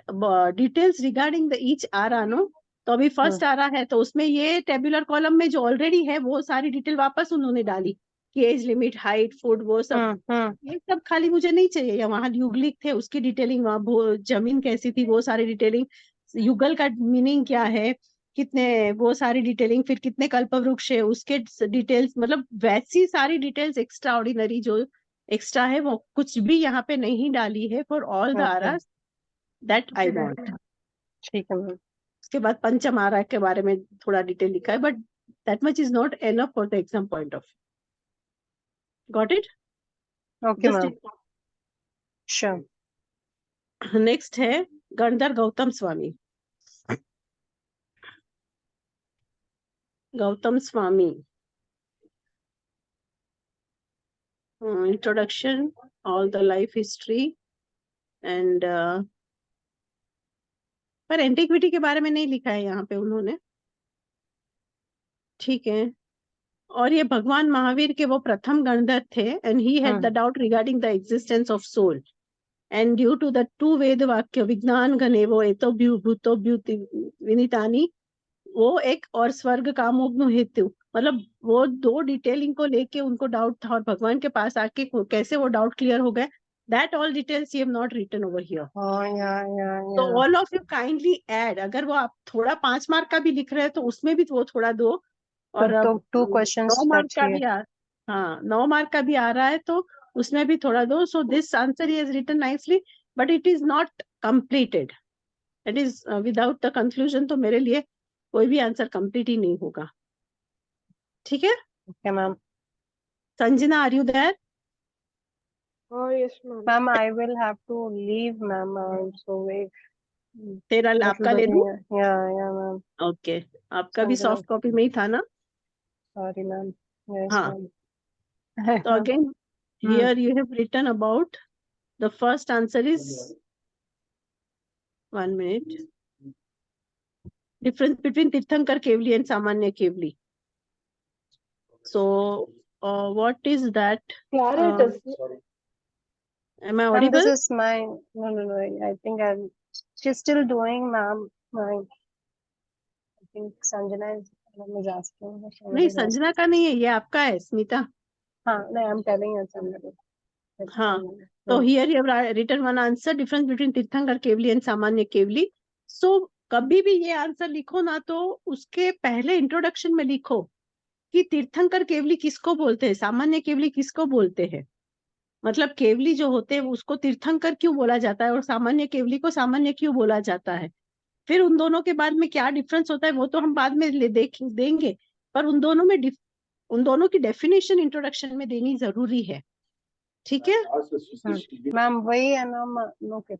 details regarding the each आरा नो, तो अभी फर्स्ट आ रहा है, तो उसमें ये टेबुलर कॉलम में जो ऑलरेडी है वो सारी डिटेल वापस उन्होंने डाली कि एज लिमिट, हाइट, फूड, वो सब। ये सब खाली मुझे नहीं चाहिए। या वहाँ युगलिक थे उसकी डिटेलिंग, वहाँ जमीन कैसी थी वो सारी डिटेलिंग, युगल का मीनिंग क्या है, कितने, वो सारी डिटेलिंग, फिर कितने कल्पवृक्ष है उसके डिटेल्स, मतलब वैसी सारी डिटेल्स एक्स्ट्रा ऑर्डिनरी जो एक्स्ट्रा है वो कुछ भी यहाँ पे नहीं डाली है फॉर ऑल द आरास दैट आई वांट। ठीक है मैम। उसके बाद पंचम आरा के बारे में थोड़ा डिटेल लिखा है, but that much is not enough for the exam point of. Got it? Okay ma'am, sure. Next है Ganadhar Gautam Swami. Gautam Swami, introduction, all the life history and, पर एंटिक्विटी के बारे में नहीं लिखा है यहाँ पे उन्होंने, ठीक है। और ये भगवान महावीर के वो प्रथम गणधर थे, and he had the doubt regarding the existence of soul, and due to the two वेद वाक्य विज्ञान गणेवो एतो भूतो विनीतानी, वो एक और स्वर्ग कामोग्नु हेतु, मतलब वो दो डिटेलिंग को लेके उनको डाउट था, और भगवान के पास आके कैसे वो डाउट क्लियर हो गए, that all details you have not written over here. तो all of you kindly add, अगर वो आप थोड़ा 5 मार्क का भी लिख रहे हैं तो उसमें भी वो थोड़ा दो, और तो 2 क्वेश्चंस 9 मार्क का भी हाँ 9 मार्क का भी आ रहा है तो उसमें भी थोड़ा दो। So this answer he has written nicely, but it is not completed, it is without the conclusion, तो मेरे लिए कोई भी आंसर कंप्लीट ही नहीं होगा, ठीक है। Okay ma'am. Sanjana, are you there? Oh, yes, ma'am. Ma'am I will have to leave ma'am, so wait. तेरा आपका ले लूं? या मैम। ओके, आपका भी सॉफ्ट कॉपी में ही था ना? Sorry ma'am. हाँ, तो again here you have written about the first answer is 1 minute, difference between Tirthankar Kevli and Samanya Kevli. So what is that? Am I audible? This is my no. I think she's still doing, ma'am. I think Sanjana is asking. नहीं, संजना का नहीं है, ये आपका है स्मिता। हाँ, नहीं, I'm telling you Sanjana. हाँ, तो here you have written one answer, difference between Tirthankar Kevli and Samanya Kevli. So कभी भी ये आंसर लिखो ना तो उसके पहले इंट्रोडक्शन में लिखो कि तीर्थंकर केवली किसको बोलते हैं, सामान्य केवली किसको बोलते हैं। मतलब केवली जो होते हैं उसको तीर्थंकर क्यों बोला जाता है और सामान्य केवली को सामान्य क्यों बोला जाता है। फिर उन दोनों के बाद में क्या डिफरेंस होता है वो तो हम बाद में देंगे, पर उन दोनों की डेफिनेशन इंट्रोडक्शन में देनी जरूरी है, ठीक है मैम? वही है ना। ओके।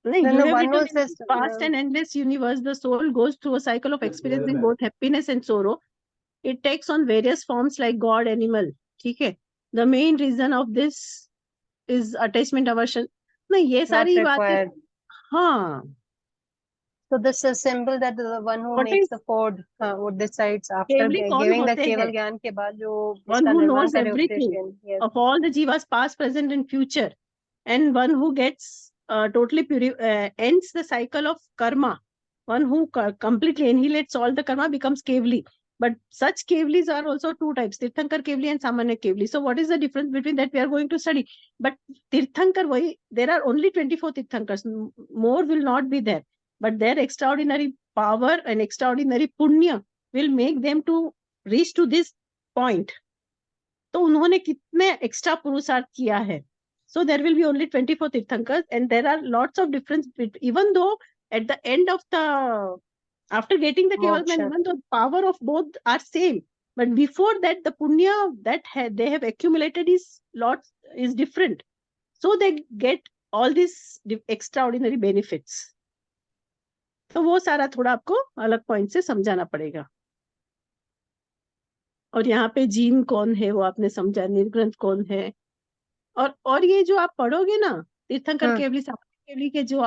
नहीं, you have written in this vast and endless universe, the soul goes through a cycle of experiencing both happiness and sorrow. It takes on various forms like God, animal. ठीक है, the main reason of this is attachment, aversion. नहीं, ये सारी बातें, हाँ। So this is symbol that the one who makes the food, who decides after केवली कौन giving the होते केवल हैं? ज्ञान के बाद जो One इसका who निर्माण knows करे everything yes. of all the jivas past, present and future, and one who gets totally ends the cycle of karma. One who completely annihilates all the karma becomes kevli. But such kevlis are also 2 types, Tirthankar kevli and Samanya kevli. So what is the difference between that we are going to study. But Tirthankar, there are only 24 Tirthankars, more will not be there. But their extraordinary power and extraordinary punya will make them to reach to this point. तो उन्होंने कितने extra पुरुषार्थ किया है. So there will be only 24 Tirthankars, and there are lots of difference, even though at the end of after getting the Keval Gyan, even though the power of both are same, but before that the punya that they have accumulated is different. So they get all these extraordinary benefits. तो वो सारा थोड़ा आपको अलग point से समझाना पड़ेगा. और यहाँ पे जीन कौन है वो आपने समझा, निर्ग्रंथ कौन है, और ये जो आप पढ़ोगे ना तीर्थंकर केवली, सामान्य केवली के जो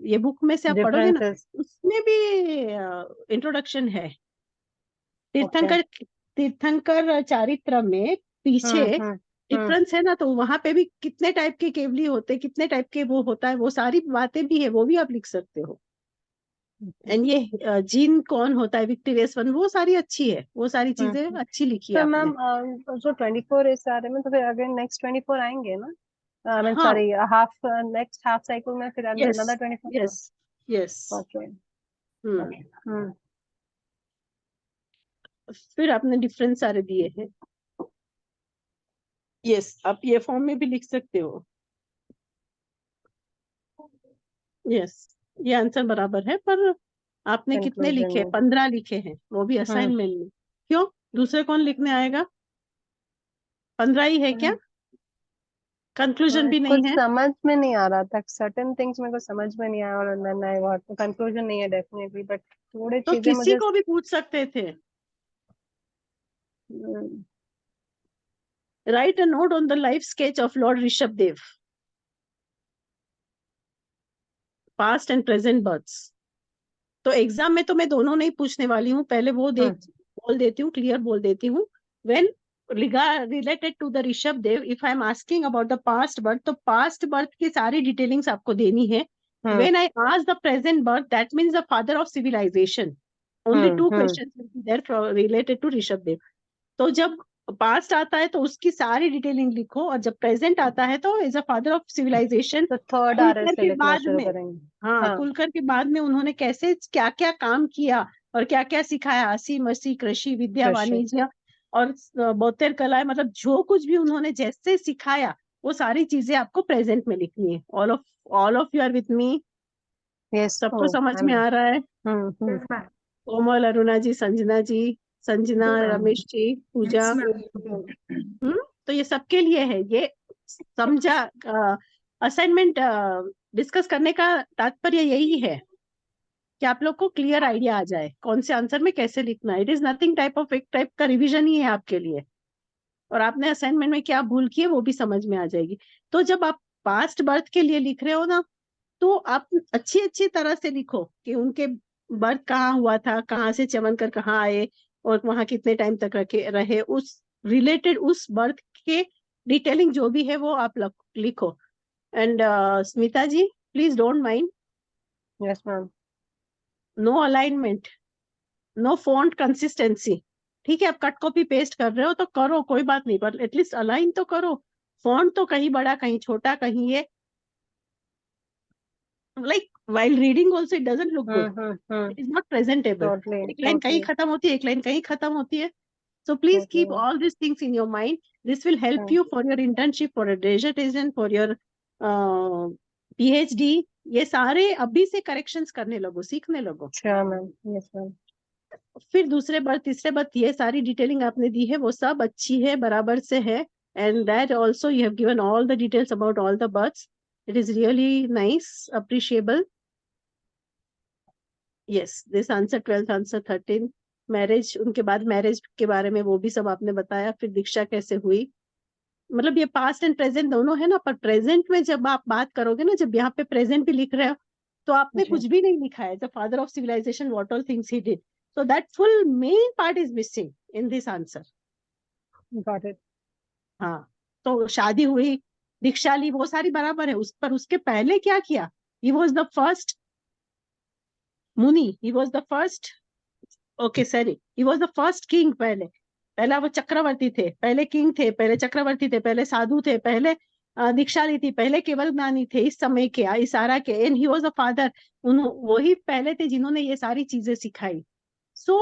ये बुक में से आप पढ़ोगे ना उसमें भी इंट्रोडक्शन है. तीर्थंकर चारित्र में पीछे डिफरेंस है ना, तो वहां पे भी कितने टाइप के केवली होते, कितने टाइप के वो होता है, वो सारी बातें भी है, वो भी आप लिख सकते हो. एंड ये जीन कौन होता है विक्टोरियस वन, वो सारी अच्छी है, वो सारी चीजें अच्छी लिखी है तो आपने। मैम जो 24 इस सारे में, तो फिर अगेन नेक्स्ट 24 आएंगे ना? आई मीन हाँ, sorry, half next half cycle में फिर yes another 24। Yes yes. Okay. Hmm, फिर आपने डिफरेंस सारे दिए हैं। यस, आप ये फॉर्म में भी लिख सकते हो। यस, ये आंसर बराबर है, पर आपने कितने कंक्लूजन लिखे? में 15 लिखे हैं, वो भी असाइनमेंट में। क्यों? दूसरे कौन लिखने आएगा? 15 ही है क्या? कंक्लूजन भी नहीं कुछ है? समझ में नहीं आ रहा था, सर्टेन थिंग्स मेरे को समझ में नहीं आया, और नहीं व्हाट कंक्लूजन नहीं है डेफिनेटली, बट थोड़े तो चीजें किसी मुझे को भी पूछ सकते थे। Write a note on the life sketch of lord Rishabh Dev, past and present births. तो एग्जाम में तो मैं दोनों नहीं पूछने वाली हूँ, पहले वो बोल देती हूँ, क्लियर बोल देती हूँ। When related to the Rishabh Dev, if I am asking about the past birth, तो पास्ट बर्थ की सारी डिटेलिंग्स आपको देनी है। When I ask the present birth, that means the father of civilization, only 2 questions will be there related to Rishabh Dev. तो जब past आता है तो उसकी सारी डिटेलिंग लिखो, और जब प्रेजेंट आता है तो as a father of civilization, तो थर्ड आर कुलकर से के लिखना बाद शुरू में, करेंगे। हाँ, कुलकर के बाद में उन्होंने कैसे क्या क्या काम किया और क्या क्या सिखाया, हंसी मसी, कृषि, विद्या, कृषि। वाणिज्य और बौद्धिक कला, मतलब जो कुछ भी उन्होंने जैसे सिखाया, वो सारी चीजें आपको प्रेजेंट में लिखनी है। All of you are with me? Yes. सबको समझ में आ रहा है? Yes ma'am. कोमल, अरुणा जी, संजना जी, संजना, जी मैम। रमेश जी, पूजा। तो ये सबके लिए है। ये समझा? असाइनमेंट डिस्कस करने का तात्पर्य यही है कि आप लोग को क्लियर आइडिया आ जाए कौन से आंसर में कैसे लिखना है। It is nothing type of, एक टाइप का रिवीजन ही है आपके लिए, और आपने असाइनमेंट में क्या भूल की है वो भी समझ में आ जाएगी। तो जब आप पास्ट बर्थ के लिए लिख रहे हो ना, तो आप अच्छी अच्छी तरह से लिखो कि उनके बर्थ कहाँ हुआ था, कहाँ से चमन कर कहाँ आए, और वहां कितने टाइम तक रहे, उस रिलेटेड उस बर्थ के डिटेलिंग जो भी है वो आप लिखो। And Smita ji, please don't mind, yes ma'am. No alignment, no font consistency. ठीक है, आप कट कॉपी पेस्ट कर रहे हो तो करो, कोई बात नहीं, पर एटलीस्ट अलाइन तो करो। फॉन्ट तो कहीं बड़ा कहीं छोटा, कहीं ये, like while reading also it doesn't look good, it is not presentable. Totally, एक लाइन कहीं totally, खत्म होती है, एक लाइन कहीं खत्म होती है। So please keep totally. all these things in your mind. This will help you for your internship, for your dissertation, for your PhD. ये सारे अभी से करेक्शंस करने लगो, सीखने लगो। Sure ma'am, yes ma'am. फिर दूसरे बार तीसरे बार ये सारी डिटेलिंग आपने दी है वो सब अच्छी है, बराबर से है। And that also you have given all the details about all the births. It is really nice, appreciable. Yes, this answer 12th answer 13 marriage, उनके बाद मैरिज के बारे में वो भी सब आपने बताया। फिर दीक्षा कैसे हुई, मतलब ये पास्ट एंड प्रेजेंट दोनों है ना, पर प्रेजेंट में जब आप बात करोगे ना, जब यहाँ पे प्रेजेंट भी लिख रहे हो, तो आपने जी। कुछ भी नहीं लिखा है, the father of civilization what all things he did, so that full main part is missing in this answer. Got it. हाँ, तो शादी हुई, दीक्षा ली, वो सारी बराबर है, उस पर उसके पहले क्या किया? he was the first मुनि, he was the first, okay sorry, he was the first king. पहला वो चक्रवर्ती थे, पहले किंग थे, पहले चक्रवर्ती थे, पहले साधु थे, पहले दीक्षा ली थी, पहले केवल ज्ञानी थे इस समय के, इस सारा के, and he was a father. वही पहले थे जिन्होंने ये सारी चीजें सिखाई। सो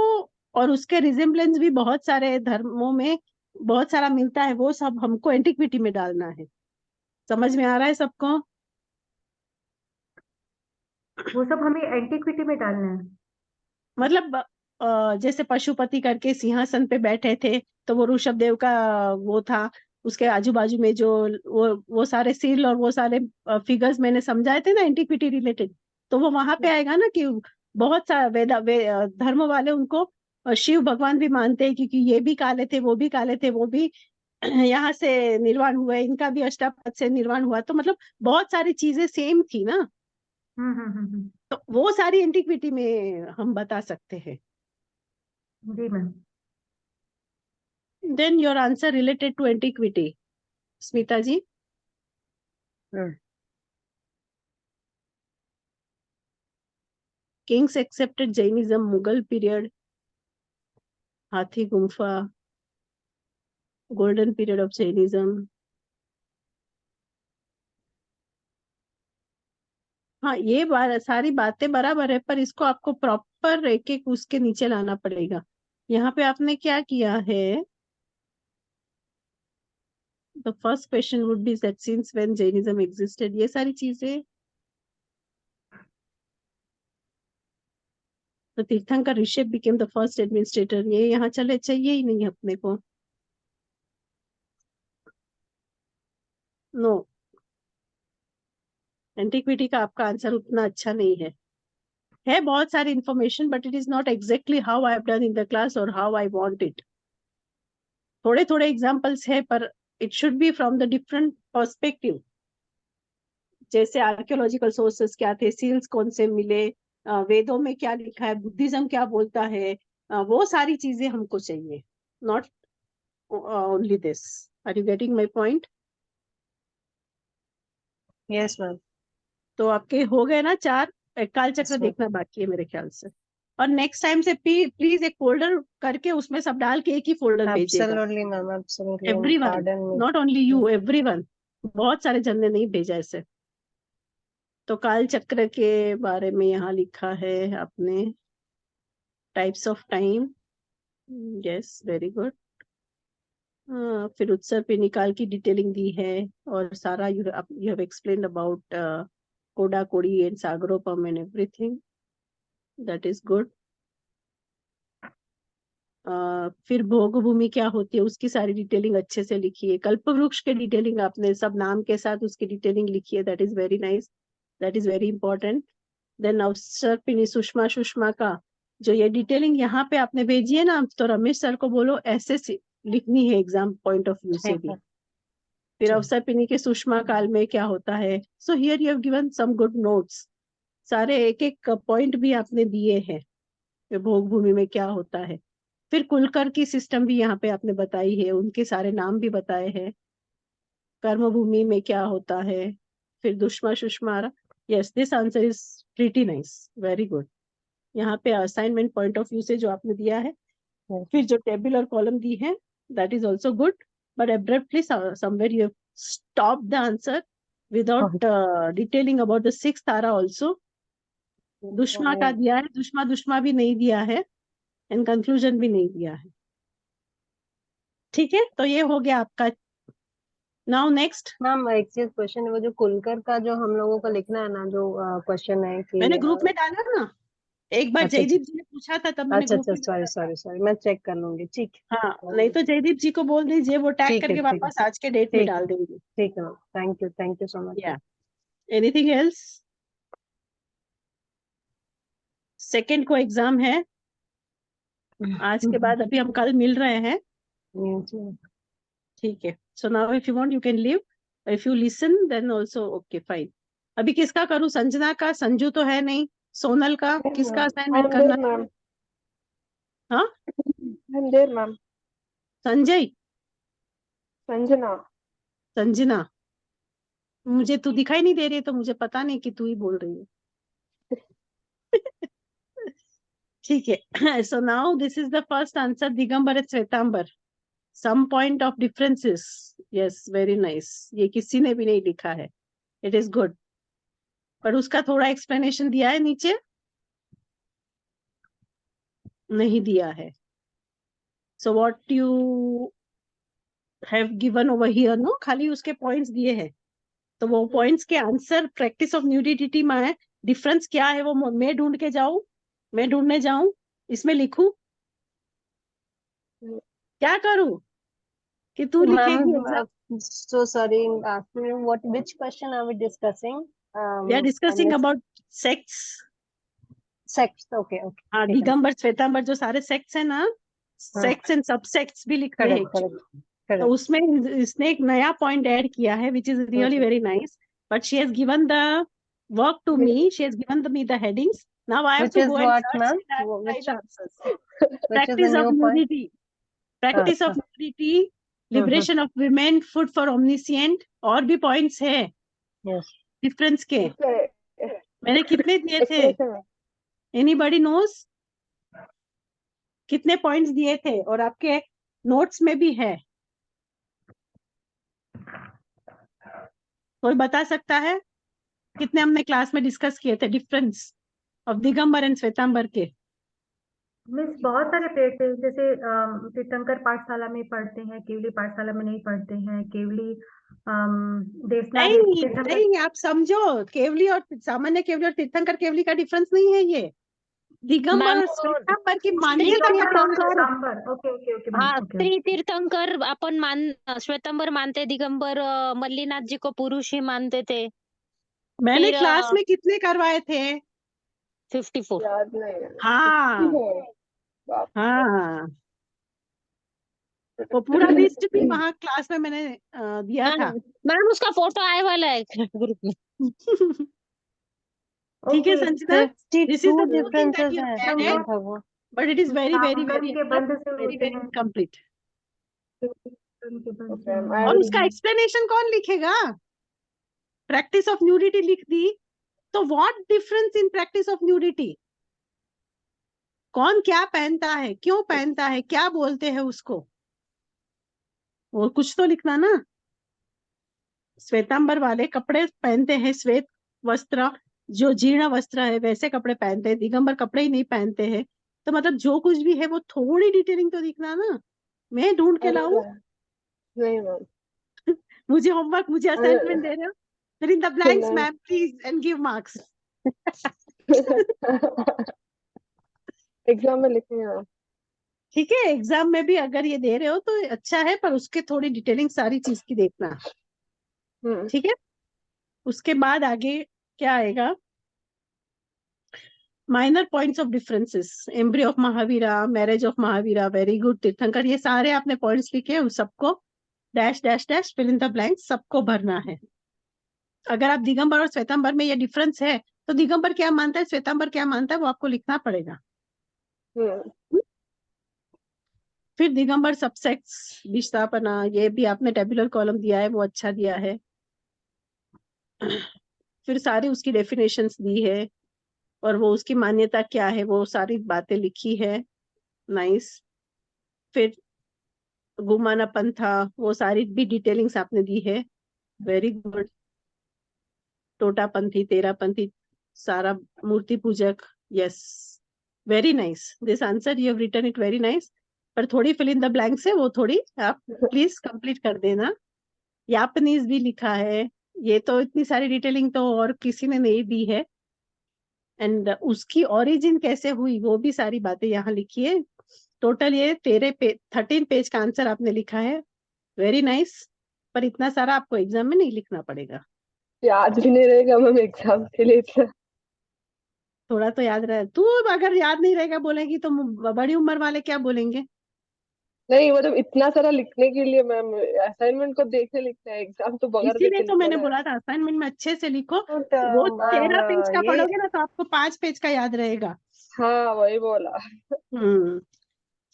और उसके रिजेम्बलेंस भी बहुत सारे धर्मों में बहुत सारा मिलता है, वो सब हमको एंटिक्विटी में डालना है। समझ में आ रहा है सबको? वो सब हमें एंटिक्विटी में डालना है। मतलब जैसे पशुपति करके सिंहासन पे बैठे थे, तो वो ऋषभ देव का वो था, उसके आजू बाजू में जो वो सारे सील और वो सारे फिगर्स मैंने समझाए थे ना एंटिक्विटी रिलेटेड, तो वो वहां पे आएगा ना कि बहुत सारा धर्म वाले उनको शिव भगवान भी मानते हैं, क्योंकि ये भी काले थे, वो भी काले थे, वो भी यहाँ से निर्वाण हुए, इनका भी अष्टापद से निर्वाण हुआ, तो मतलब बहुत सारी चीजें सेम थी ना। तो वो सारी एंटिक्विटी में हम बता सकते हैं। जी ma'am. Then your answer related to antiquity, Smita ji. Kings accepted Jainism, Mughal period, Hathi Gumpha, golden period of Jainism. हाँ, ये सारी बातें बराबर है, पर इसको आपको प्रॉपर एक एक उसके नीचे लाना पड़ेगा। यहाँ पे आपने क्या किया है, the first question would be that since when Jainism existed, ये सारी चीजें। तो तीर्थंकर Rishabh became the first administrator, ये यहाँ चले चाहिए ही नहीं अपने को। नो, एंटिक्विटी का आपका आंसर उतना अच्छा नहीं है बहुत सारी information, but it is not exactly how I have done in the class और हाउ आई वांट इट। थोड़े थोड़े एग्जांपल्स है, पर it should be from the different perspective. जैसे आर्कियोलॉजिकल सोर्सेस क्या थे, सील्स कौन से मिले, वेदों में क्या लिखा है, बुद्धिज्म क्या बोलता है, वो सारी चीजें हमको चाहिए, not only this. Are you getting my point? Yes ma'am. तो आपके हो गए ना 4। काल चक्र Yes, ma'am. देखना बाकी है मेरे ख्याल से। और नेक्स्ट टाइम से प्लीज एक फोल्डर करके उसमें सब डाल के एक ही फोल्डर भेजिएगा। Absolutely, ma'am. Absolutely. Everyone, Pardon me. Not only you, everyone. बहुत सारे जन ने नहीं भेजा ऐसे। तो काल चक्र के बारे में यहाँ लिखा है आपने, types of time, yes very good. फिर उत्सव पे निकाल की डिटेलिंग दी है, और सारा यू हैव एक्सप्लेन्ड अबाउट कोडा कोडी एंड सागरोपम and everything, that is good. फिर भोग भूमि क्या होती है उसकी सारी डिटेलिंग अच्छे से लिखी है। कल्प वृक्ष के डिटेलिंग आपने सब नाम के साथ उसकी डिटेलिंग लिखी है, that is very nice, that is very important. Then अवसर्पिणी सुषमा का जो ये डिटेलिंग यहाँ पे आपने भेजी है ना, तो रमेश सर को बोलो ऐसे लिखनी है एग्जाम पॉइंट ऑफ व्यू से भी। फिर अवसर्पिणी के सुषमा काल में क्या होता है, so here you have given some good notes, सारे एक एक पॉइंट भी आपने दिए हैं भोग भूमि में क्या होता है। फिर कुलकर की सिस्टम भी यहाँ पे आपने बताई है, उनके सारे नाम भी बताए हैं। कर्म भूमि में क्या होता है, फिर दुष्मा सुषमा, yes this answer is pretty nice, very good. यहाँ पे असाइनमेंट पॉइंट ऑफ व्यू से जो आपने दिया है, फिर जो टेबुलर कॉलम दी है that is also good, but abruptly somewhere you have stopped the answer without detailing about the 6th Tara also। दुष्मा का दिया है, दुष्मा भी नहीं दिया है, एंड कंक्लूजन भी नहीं दिया है। ठीक है, तो ये हो गया आपका। नाउ नेक्स्ट मैम एक चीज क्वेश्चन है, वो जो कुलकर का जो हम लोगों को लिखना है ना, जो क्वेश्चन है कि मैंने ग्रुप में डाला ना, एक बार अच्छा, जयदीप जी ने पूछा था तब मैंने अच्छा ग्रुप अच्छा, में सॉरी डाला था। सॉरी मैं चेक कर लूंगी। ठीक हाँ, नहीं तो जयदीप जी को बोल दीजिए, वो टैग ठीक है, करके ठीक है, वापस आज के डेट में ठीक डाल है, देंगे। ठीक है ma'am, thank you so much. या एनीथिंग एल्स? सेकंड को एग्जाम है आज के बाद, अभी हम कल मिल रहे हैं। ठीक है, so now if you want you can leave, if you listen then also okay fine. अभी किसका करूं, संजना का? संजू तो है नहीं। सोनल का किसका असाइनमेंट करना है? मैम। हाँ, I'm there, ma'am. Sanjay, Sanjana. Sanjana, मुझे तू दिखाई नहीं दे रही, तो मुझे पता नहीं कि तू ही बोल रही है। ठीक है, so now this is the first answer, Digambar and Shvetambar, some point of differences, yes very nice, ये किसी ने भी नहीं लिखा है, it is good, पर उसका थोड़ा explanation दिया है नीचे, नहीं दिया है। so what you have given over here, no, खाली उसके points दिए हैं, तो वो points के आंसर practice of nudity में है, difference क्या है वो मैं ढूंढ के जाऊं, मैं ढूंढने जाऊं, इसमें लिखूं, क्या करूं कि तू लिखेगी exam? So sorry, which question are we discussing? We are discussing about sects. Sects, okay, हाँ, ठीक है। दिगंबर श्वेतांबर जो सारे sects है ना, sects and subsects भी लिखते हैं actually। तो उसमें इसने एक नया point add किया है which is really very nice, but she has given the work to me, she has given me the headings, now I have Which to is go and what, search ma'am? and I have to write Which the answers. is Practice the of new point? nudity, practice of nudity, liberation of women, food for omniscient, और भी points है Yes. difference के। मैंने कितने दिए थे? Anybody knows कितने points दिए थे? और आपके नोट्स में भी है, कोई बता सकता है कितने हमने क्लास में डिस्कस किए थे difference of Digambar and Shwetambar के? मिस बहुत सारे पेड़ थे, जैसे तीर्थंकर पाठशाला में पढ़ते हैं, केवली पाठशाला में नहीं पढ़ते हैं, केवली देशना नहीं तीर्थंकर नहीं, आप समझो, केवली और सामान्य केवली और तीर्थंकर केवली का डिफरेंस नहीं है ये। दिगंबर मैम और वो श्वेतांबर की मान्यता त्रितीर्थंकर क्या है? Shwetambar, okay okay okay ma'am, हाँ ओके त्रितीर्थंकर अपन श्वेतंबर मानते, दिगंबर मल्लीनाथ जी को पुरुष ही मानते थे। मैंने फिर क्लास में कितने करवाए थे? 54। याद नहीं है। हाँ बाप रे। हाँ, वो पूरा लिस्ट भी वहाँ क्लास में मैंने दिया था। मैम उसका फोटो आए वाला है ग्रुप में। ठीक है okay. Sanjana, this is 52 the new thing that differences you है हैव हम एडेड, लोग लगभग वो। But it is very very नामकरण वेरी के बंध से वेरी होते वेरी हैं, इनकम्प्लीट। नामकरण के बंध से Okay, हैं, और very उसका nice। एक्सप्लेनेशन कौन लिखेगा? प्रैक्टिस ऑफ न्यूडिटी लिख दी, तो what difference in practice of nudity? कौन क्या पहनता है, क्यों पहनता है, क्या बोलते हैं उसको, और कुछ तो लिखना ना। श्वेतांबर वाले कपड़े पहनते हैं, श्वेत वस्त्र, जो जीर्ण वस्त्र है वैसे कपड़े पहनते हैं, दिगंबर कपड़े ही नहीं पहनते हैं। तो मतलब जो कुछ भी है वो थोड़ी डिटेलिंग तो दिखना ना। मैं ढूंढ के अरे लाऊं? नहीं मैम, मुझे होमवर्क, मुझे अरे असाइनमेंट दे रहे हो? फिर इन द ब्लैंक्स नहीं। Ma'am please and give marks. Exam में लिखेंगे मैम। ठीक है, एग्जाम में भी अगर ये दे रहे हो तो अच्छा है, पर उसके थोड़ी डिटेलिंग सारी चीज की देखना। ठीक है, उसके बाद आगे क्या आएगा? Minor points of differences, embryo of Mahavira, marriage of Mahavira, very good, Tirthankara, ये सारे आपने पॉइंट्स लिखे, उस सबको dash dash dash fill in the blank सबको भरना है। अगर आप दिगंबर और श्वेतांबर में ये डिफरेंस है तो दिगंबर क्या मानता है, श्वेतांबर क्या मानता है, वो आपको लिखना पड़ेगा। फिर दिगंबर सबसेक्स विस्थापना, ये भी आपने टेबुलर कॉलम दिया है, वो अच्छा दिया है। फिर सारी उसकी डेफिनेशंस दी है, और वो उसकी मान्यता क्या है वो सारी बातें लिखी है, नाइस। फिर गुमाना पंथा, वो सारी भी डिटेलिंग्स आपने दी है, वेरी गुड। टोटा पंथी, तेरा पंथी, सारा मूर्ति पूजक, yes, very nice, this answer you have written it very nice. पर थोड़ी फिल इन द ब्लैंक्स है, वो थोड़ी आप प्लीज कंप्लीट कर देना। यापनीज भी लिखा है, ये तो इतनी सारी डिटेलिंग तो और किसी ने नहीं दी है, एंड उसकी ओरिजिन कैसे हुई वो भी सारी बातें यहाँ लिखी है। टोटल ये 13 पेज का आंसर आपने लिखा है, वेरी नाइस। पर इतना सारा आपको एग्जाम में नहीं लिखना पड़ेगा, याद भी नहीं रहेगा मैम एग्जाम के लिए इतना। थोड़ा तो याद रहे। तू अगर याद नहीं रहेगा बोलेगी तो बड़ी उम्र वाले क्या बोलेंगे? नहीं मतलब इतना सारा लिखने के लिए मैम, असाइनमेंट को देखे लिखना है, एग्जाम तो बगैर इसीलिए देखे तो मैंने लिखना है। बोला था असाइनमेंट में अच्छे से लिखो, बट वो 13 पेज का ये पढ़ोगे ना तो आपको 5 पेज का याद रहेगा। हाँ वही बोला।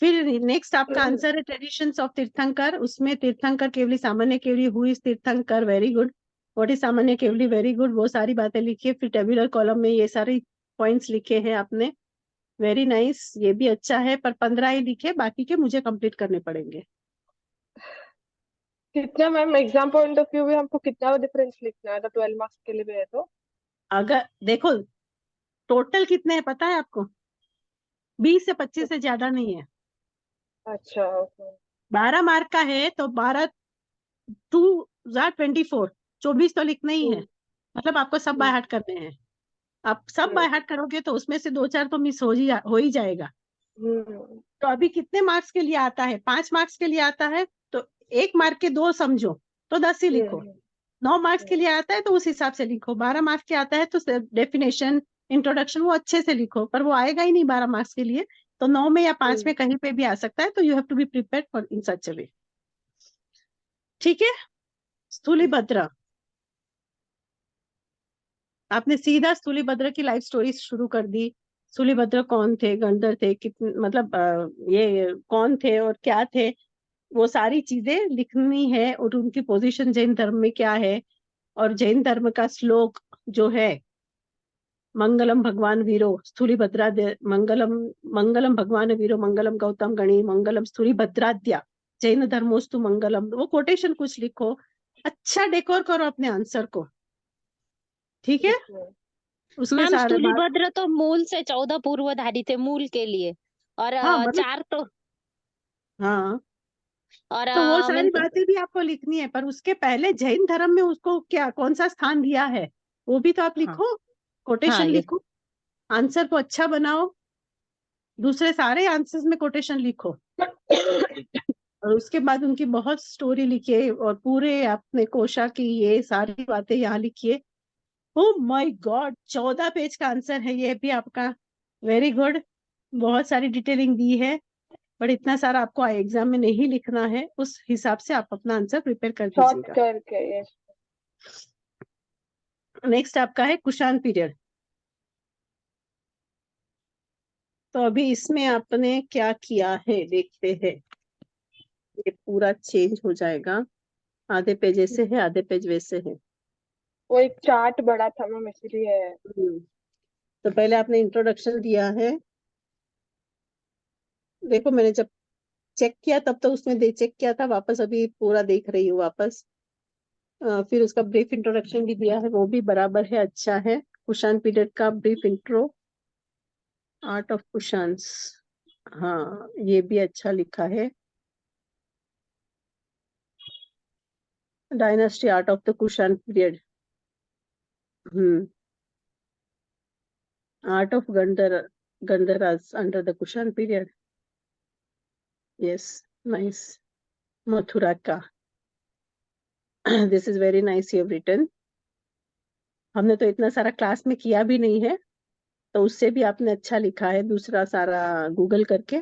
फिर नेक्स्ट आपका आंसर है ट्रेडिशंस ऑफ तीर्थंकर, उसमें तीर्थंकर केवली, सामान्य केवली, हु इज तीर्थंकर, वेरी गुड। व्हाट इज सामान्य केवली, वेरी गुड, वो सारी बातें लिखिए। फिर टेबुलर कॉलम में ये सारे पॉइंट्स लिखे हैं आपने, वेरी नाइस, ये भी अच्छा है, पर 15 ही लिखे, बाकी के मुझे कंप्लीट करने पड़ेंगे। कितना ma'am exam point of view में हमको कितना डिफरेंस लिखना है, तो 12 मार्क्स के लिए भी है तो? अगर देखो टोटल कितने हैं पता है आपको? 20 से 25 से ज्यादा नहीं है। अच्छा ओके। 12 मार्क का है तो 12 2 24, 24 तो लिखना ही है, मतलब आपको सब बाय हार्ट करने हैं। आप सब बाय हार्ट करोगे तो उसमें से 2-4 तो मिस हो ही जाएगा। तो अभी कितने मार्क्स के लिए आता है? 5 मार्क्स के लिए आता है, तो 1 मार्क के 2 समझो तो 10 ही लिखो। 9 मार्क्स के लिए आता है तो उस हिसाब से लिखो। 12 मार्क्स के आता है तो डेफिनेशन, इंट्रोडक्शन वो अच्छे से लिखो, पर वो आएगा ही नहीं 12 मार्क्स के लिए, तो 9 में या 5 में कहीं पे भी आ सकता है, तो you have to be prepared for in such a way. ठीक है, स्थूलीभद्र, आपने सीधा स्थूलीभद्र की लाइफ स्टोरी शुरू कर दी। स्थूलीभद्र कौन थे, गंधर थे, कितने, मतलब ये कौन थे और क्या थे, वो सारी चीजें लिखनी है, और उनकी पोजीशन जैन धर्म में क्या है, और जैन धर्म का श्लोक जो है मंगलम भगवान वीरो स्थूलिभद्राद्य मंगलम भगवान वीरो मंगलम गौतम गणी मंगलम स्थूलिभद्राद्या जैन धर्मोस्तु मंगलम। वो कोटेशन कुछ लिखो, अच्छा डेकोर करो अपने आंसर को, ठीक है। Yes, ma'am. उसमें मैम सारे बात, स्थूलिभद्र तो मूल से 14 पूर्वधारी थे मूल के लिए, और हाँ मतलब 4 तो, हाँ, और तो वो सारी मीन्स बातें भी आपको लिखनी है, पर उसके पहले जैन धर्म में उसको क्या कौन सा स्थान दिया है वो भी तो आप हाँ लिखो, हाँ कोटेशन ये लिखो, आंसर को अच्छा बनाओ, दूसरे सारे आंसर्स में कोटेशन लिखो, और उसके बाद उनकी बहुत स्टोरी लिखिए और पूरे अपने कोशा की ये सारी बातें यहाँ लिखिए। ओ माय गॉड, 14 पेज का आंसर है ये भी आपका, वेरी गुड। बहुत सारी डिटेलिंग दी है, बट इतना सारा आपको एग्जाम में नहीं लिखना है, उस हिसाब से आप अपना आंसर प्रिपेयर कर शॉर्ट दीजिएगा। करके, yes. नेक्स्ट आपका है कुषाण पीरियड। तो अभी इसमें आपने क्या किया है देखते हैं, ये पूरा चेंज हो जाएगा, आधे पेज ऐसे है आधे पेज वैसे है। वो एक चार्ट बड़ा था मैम, इसलिए। तो पहले आपने इंट्रोडक्शन दिया है, देखो मैंने जब चेक किया तब तो उसमें चेक किया था, वापस अभी पूरा देख रही हूँ वापस। फिर उसका ब्रीफ इंट्रोडक्शन भी दिया है, वो भी बराबर है, अच्छा है। कुषाण पीरियड का brief intro, art of Kushans, हाँ ये भी अच्छा लिखा है। Dynasty art of the Kushan period, art of Gandhara under the Kushan period, yes nice. Mathura का this is very nice you have written. हमने तो इतना सारा क्लास में किया भी नहीं है, तो उससे भी आपने अच्छा लिखा है, दूसरा सारा गूगल करके,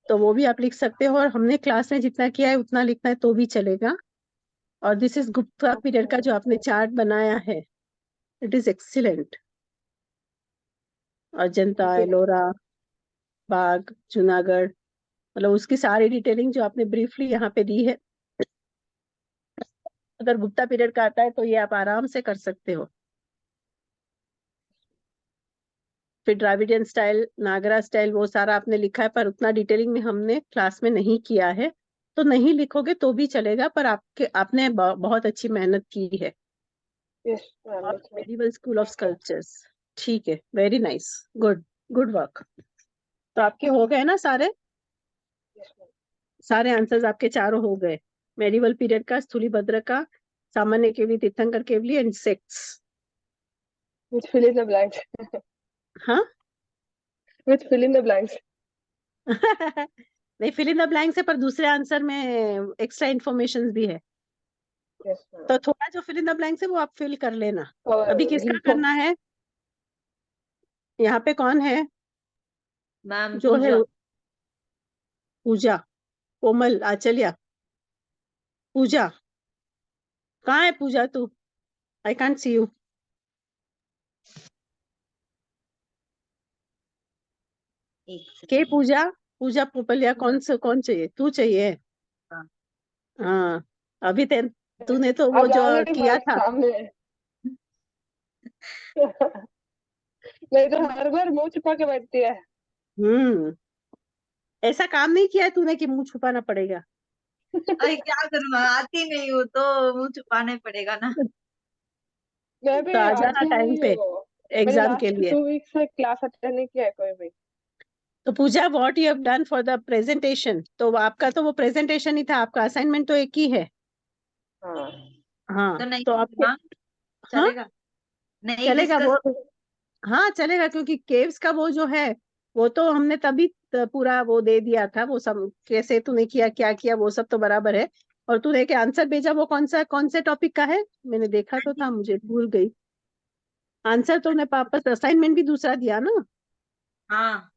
तो वो भी आप लिख सकते हो, और हमने क्लास में जितना किया है उतना लिखना है तो भी चलेगा। और दिस इज गुप्ता पीरियड का जो आपने चार्ट बनाया है, it is excellent. Ajanta, Ellora, Bagh, Junagadh, मतलब उसकी सारी डिटेलिंग जो आपने ब्रीफली यहाँ पे दी है, अगर गुप्ता पीरियड का आता है तो ये आप आराम से कर सकते हो। फिर द्राविडियन स्टाइल, नागरा स्टाइल, वो सारा आपने लिखा है, पर उतना डिटेलिंग में हमने क्लास में नहीं किया है, तो नहीं लिखोगे तो भी चलेगा, पर आपने बहुत अच्छी मेहनत की है। Yes, ma'am. और Yes, ma'am. Medieval school of sculptures, ठीक है, very nice, good good work. तो आपके हो गए ना सारे, Yes, ma'am. सारे आंसर्स आपके चारों हो गए। मेडिवल पीरियड का, स्थूलिभद्र का, सामान्य केवली, तीर्थंकर केवली and sects. With fill in the blanks. हाँ With fill in the blanks. नहीं, फिल इन द ब्लैंक्स है, पर दूसरे आंसर में एक्स्ट्रा इन्फॉर्मेशन भी है, Yes, ma'am. तो थोड़ा जो फिल इन द ब्लैंक्स है वो आप फिल कर लेना। और अभी किसका करना है, यहाँ पे कौन है मैम जो है, पूजा। पूजा, कोमल, आचल्या, पूजा, कहाँ है पूजा तू, आई कांट सी यू। एक के सेकंड। पूजा, पूजा पोपलिया, कौन चाहिए, तू चाहिए। हाँ। हाँ, अभी तूने तो वो अब जो आ गई किया मैम था। सामने। नहीं तो हर बार मुंह छुपा के बैठती है। ऐसा काम नहीं किया है तूने कि मुंह छुपाना पड़ेगा। अरे क्या करूँ मैं, आती नहीं हूँ तो मुंह छुपाना ही पड़ेगा ना। मैं तो भी आ आज जाना ही टाइम आई पे हूँ। मैंने एग्जाम के लास्ट लिए। 2 वीक से क्लास अटेंड नहीं किया है कोई भी। तो Puja, what you have done for the presentation, तो आपका तो वो प्रेजेंटेशन ही था, आपका असाइनमेंट तो एक ही है। हाँ। हाँ तो नहीं तो आपके, मैम हाँ चलेगा, नहीं चलेगा डिस्कस। वो, हाँ चलेगा, क्योंकि केव्स का वो जो है वो तो हमने तभी पूरा वो दे दिया था, वो सब कैसे तूने किया क्या किया वो सब तो बराबर है। और तूने एक आंसर भेजा, वो कौन से टॉपिक का है, मैंने देखा तो था, मुझे भूल गई। आंसर तो उन्हें वापस असाइनमेंट भी दूसरा दिया ना। हाँ,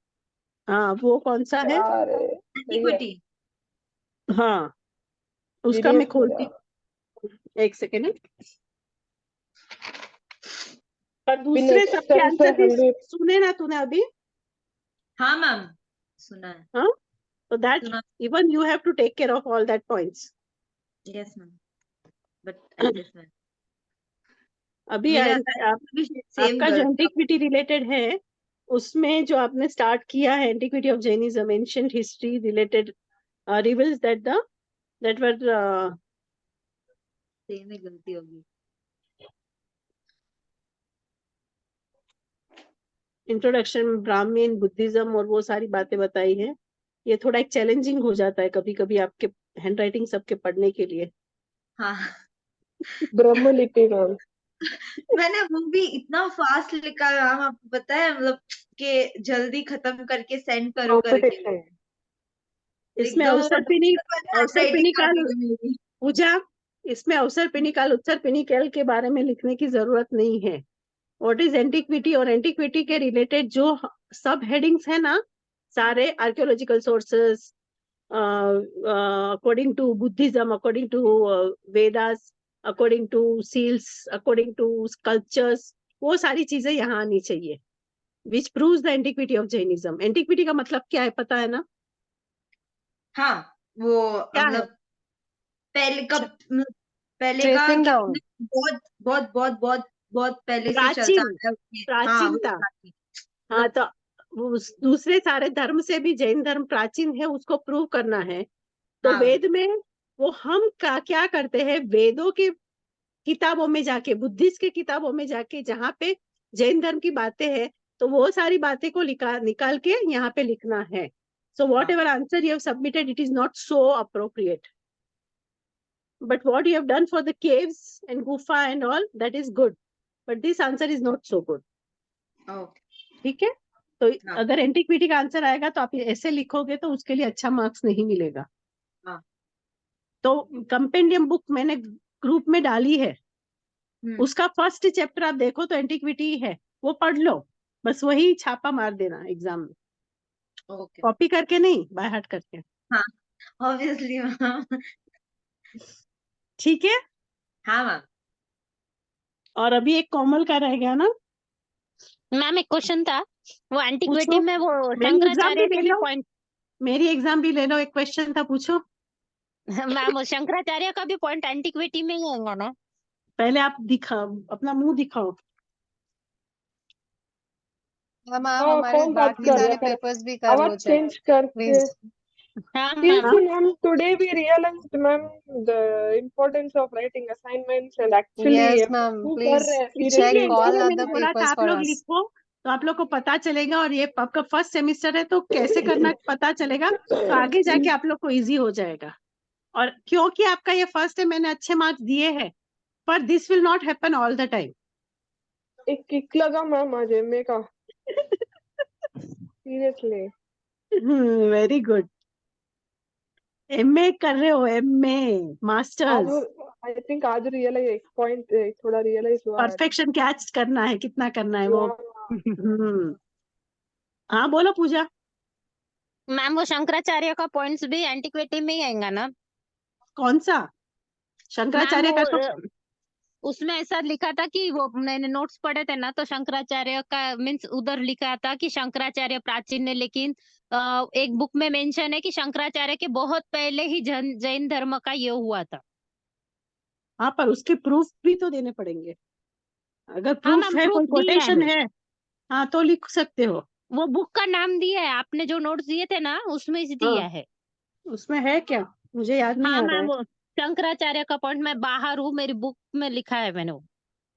हाँ वो कौन सा है, यार सही है। एंटीक्विटी। हाँ उसका मैं पीडीएफ खोलती, एक सेकेंड। पर फिर दूसरे नेक्स्ट सबके टाइम से आंसर भी हम भी। सुने ना तूने अभी। हाँ मैम सुना है। हाँ, so that सुना। even you have to take care of all that points. Yes ma'am, but at this ma'am. अभी मुझे लगता है भी सेम आपका जो गर्ल। एंटिक्विटी रिलेटेड है उसमें जो आपने स्टार्ट किया है antiquity of Jainism ancient history related reveals that were same ही गलती होगी। इंट्रोडक्शन ब्राह्मण बुद्धिज्म और वो सारी बातें बताई है। ये थोड़ा एक चैलेंजिंग हो जाता है कभी कभी आपके हैंडराइटिंग सबके पढ़ने के लिए। हाँ ब्रह्मलिपि मैम। मैंने वो भी इतना फास्ट लिखा है मैम, आपको पता है, मतलब कि जल्दी खत्म करके सेंड करो करके, कॉम्पिटिशन। इसमें एकदम अवसर पिनी हैंडराइटिंग आ गई है मेरी। पूजा, इसमें अवसर पिनिकाल उत्सर पिनिकल के बारे में लिखने की जरूरत नहीं है। व्हाट इज एंटिक्विटी और एंटिक्विटी के रिलेटेड जो सब हेडिंग्स है ना, सारे archaeological sources according to Buddhism, according to Vedas, according to seals, according to sculptures, वो सारी चीजें यहाँ आनी चाहिए। Which proves the antiquity of Jainism. Antiquity का मतलब क्या है पता है ना? हाँ वो क्या है? मतलब पहले कब, पहले का ट्रेसिंग डाउन, कितने बहुत बहुत बहुत बहुत बहुत पहले से चलता प्राचीन, आ रहा है उसमें। हाँ वो प्राचीनता। प्राचीन, हाँ, मतलब तो दूसरे सारे धर्म से भी जैन धर्म प्राचीन है, उसको प्रूव करना है। तो हाँ वेद में वो हम क्या करते हैं, वेदों के किताबों में जाके, बुद्धिस्ट के किताबों में जाके जहाँ पे जैन धर्म की बातें हैं, तो वो सारी बातें को निकाल के यहाँ पे लिखना है। So what ever answer you have submitted, it is not so appropriate, but what you have done for the caves and gufa and all, that is good, but this answer is not so good. Okay. ठीक है? तो हाँ अगर antiquity का answer आएगा तो आप ऐसे लिखोगे तो उसके लिए अच्छा मार्क्स नहीं मिलेगा। हाँ तो कंपेंडियम बुक मैंने ग्रुप में डाली है, उसका फर्स्ट चैप्टर आप देखो तो एंटिक्विटी है, वो पढ़ लो, बस वही छापा मार देना एग्जाम में, ओके। कॉपी करके नहीं, बाय हार्ट करके। हाँ ऑब्वियसली मैम। ठीक है? हाँ मैम। और अभी एक कोमल का रह गया ना, मैम एक क्वेश्चन था, वो एंटिक्विटी पूछो। में वो मेरी एग्जाम शंकराचार्य भी के ले भी लो, पॉइंट मेरी एग्जाम भी ले लो, एक क्वेश्चन था, पूछो। मैम वो शंकराचार्य का भी पॉइंट एंटिक्विटी में ही आएगा ना? पहले आप दिखाओ, अपना मुंह दिखाओ। हम आप हाँ हमारे कौन बात बाकी कर रहा सारे है? पेपर्स भी कर आवाज लो चेक चेंज करके। प्लीज। हाँ ma'am. Seriously, ma'am, today we realized, ma'am, the importance of writing assignments and actually yes ma'am who कर प्लीज रहे हैं चेक इसीलिए seriously ऑल important मैंने अदर है। बोला था पेपर्स आप फॉर लोग अस। लिखो, तो आप लोग को पता चलेगा, और ये आपका फर्स्ट सेमिस्टर है तो कैसे करना पता चलेगा, तो आगे जाके आप लोग को इजी हो जाएगा। और क्योंकि आपका ये फर्स्ट है, मैंने अच्छे मार्क्स दिए हैं, पर this will not happen all the time. एक किक लगा मैम आज एमए का, सीरियसली। Very good. एमए कर रहे हो? एमए आज मास्टर्स, आई थिंक आज रियलाइज एक पॉइंट थोड़ा रियलाइज हुआ आज। परफेक्शन कैच करना है, कितना करना है वो। या हाँ बोलो पूजा। मैम वो शंकराचार्य का पॉइंट्स भी एंटिक्विटी में ही आएगा ना? कौन सा मैम शंकराचार्य वो का? तो उसमें ऐसा लिखा था कि वो मैंने नोट्स पढ़े थे ना, तो शंकराचार्य का मीन्स उधर लिखा था कि शंकराचार्य प्राचीन है, लेकिन एक बुक में मेंशन है कि शंकराचार्य के बहुत पहले ही जैन धर्म का ये हुआ था। हाँ, पर उसके प्रूफ भी तो देने पड़ेंगे। अगर हाँ प्रूफ मैम है, प्रूफ कोई दिया कोटेशन है, है, हाँ तो लिख सकते हो। वो बुक का नाम दिया है, आपने जो नोट्स दिए थे ना उसमें से हाँ, दिया है। उसमें है क्या? मुझे याद नहीं हाँ आ रहा मैम है। वो शंकराचार्य का पॉइंट, मैं बाहर हूँ, मेरी बुक में लिखा है मैंने वो।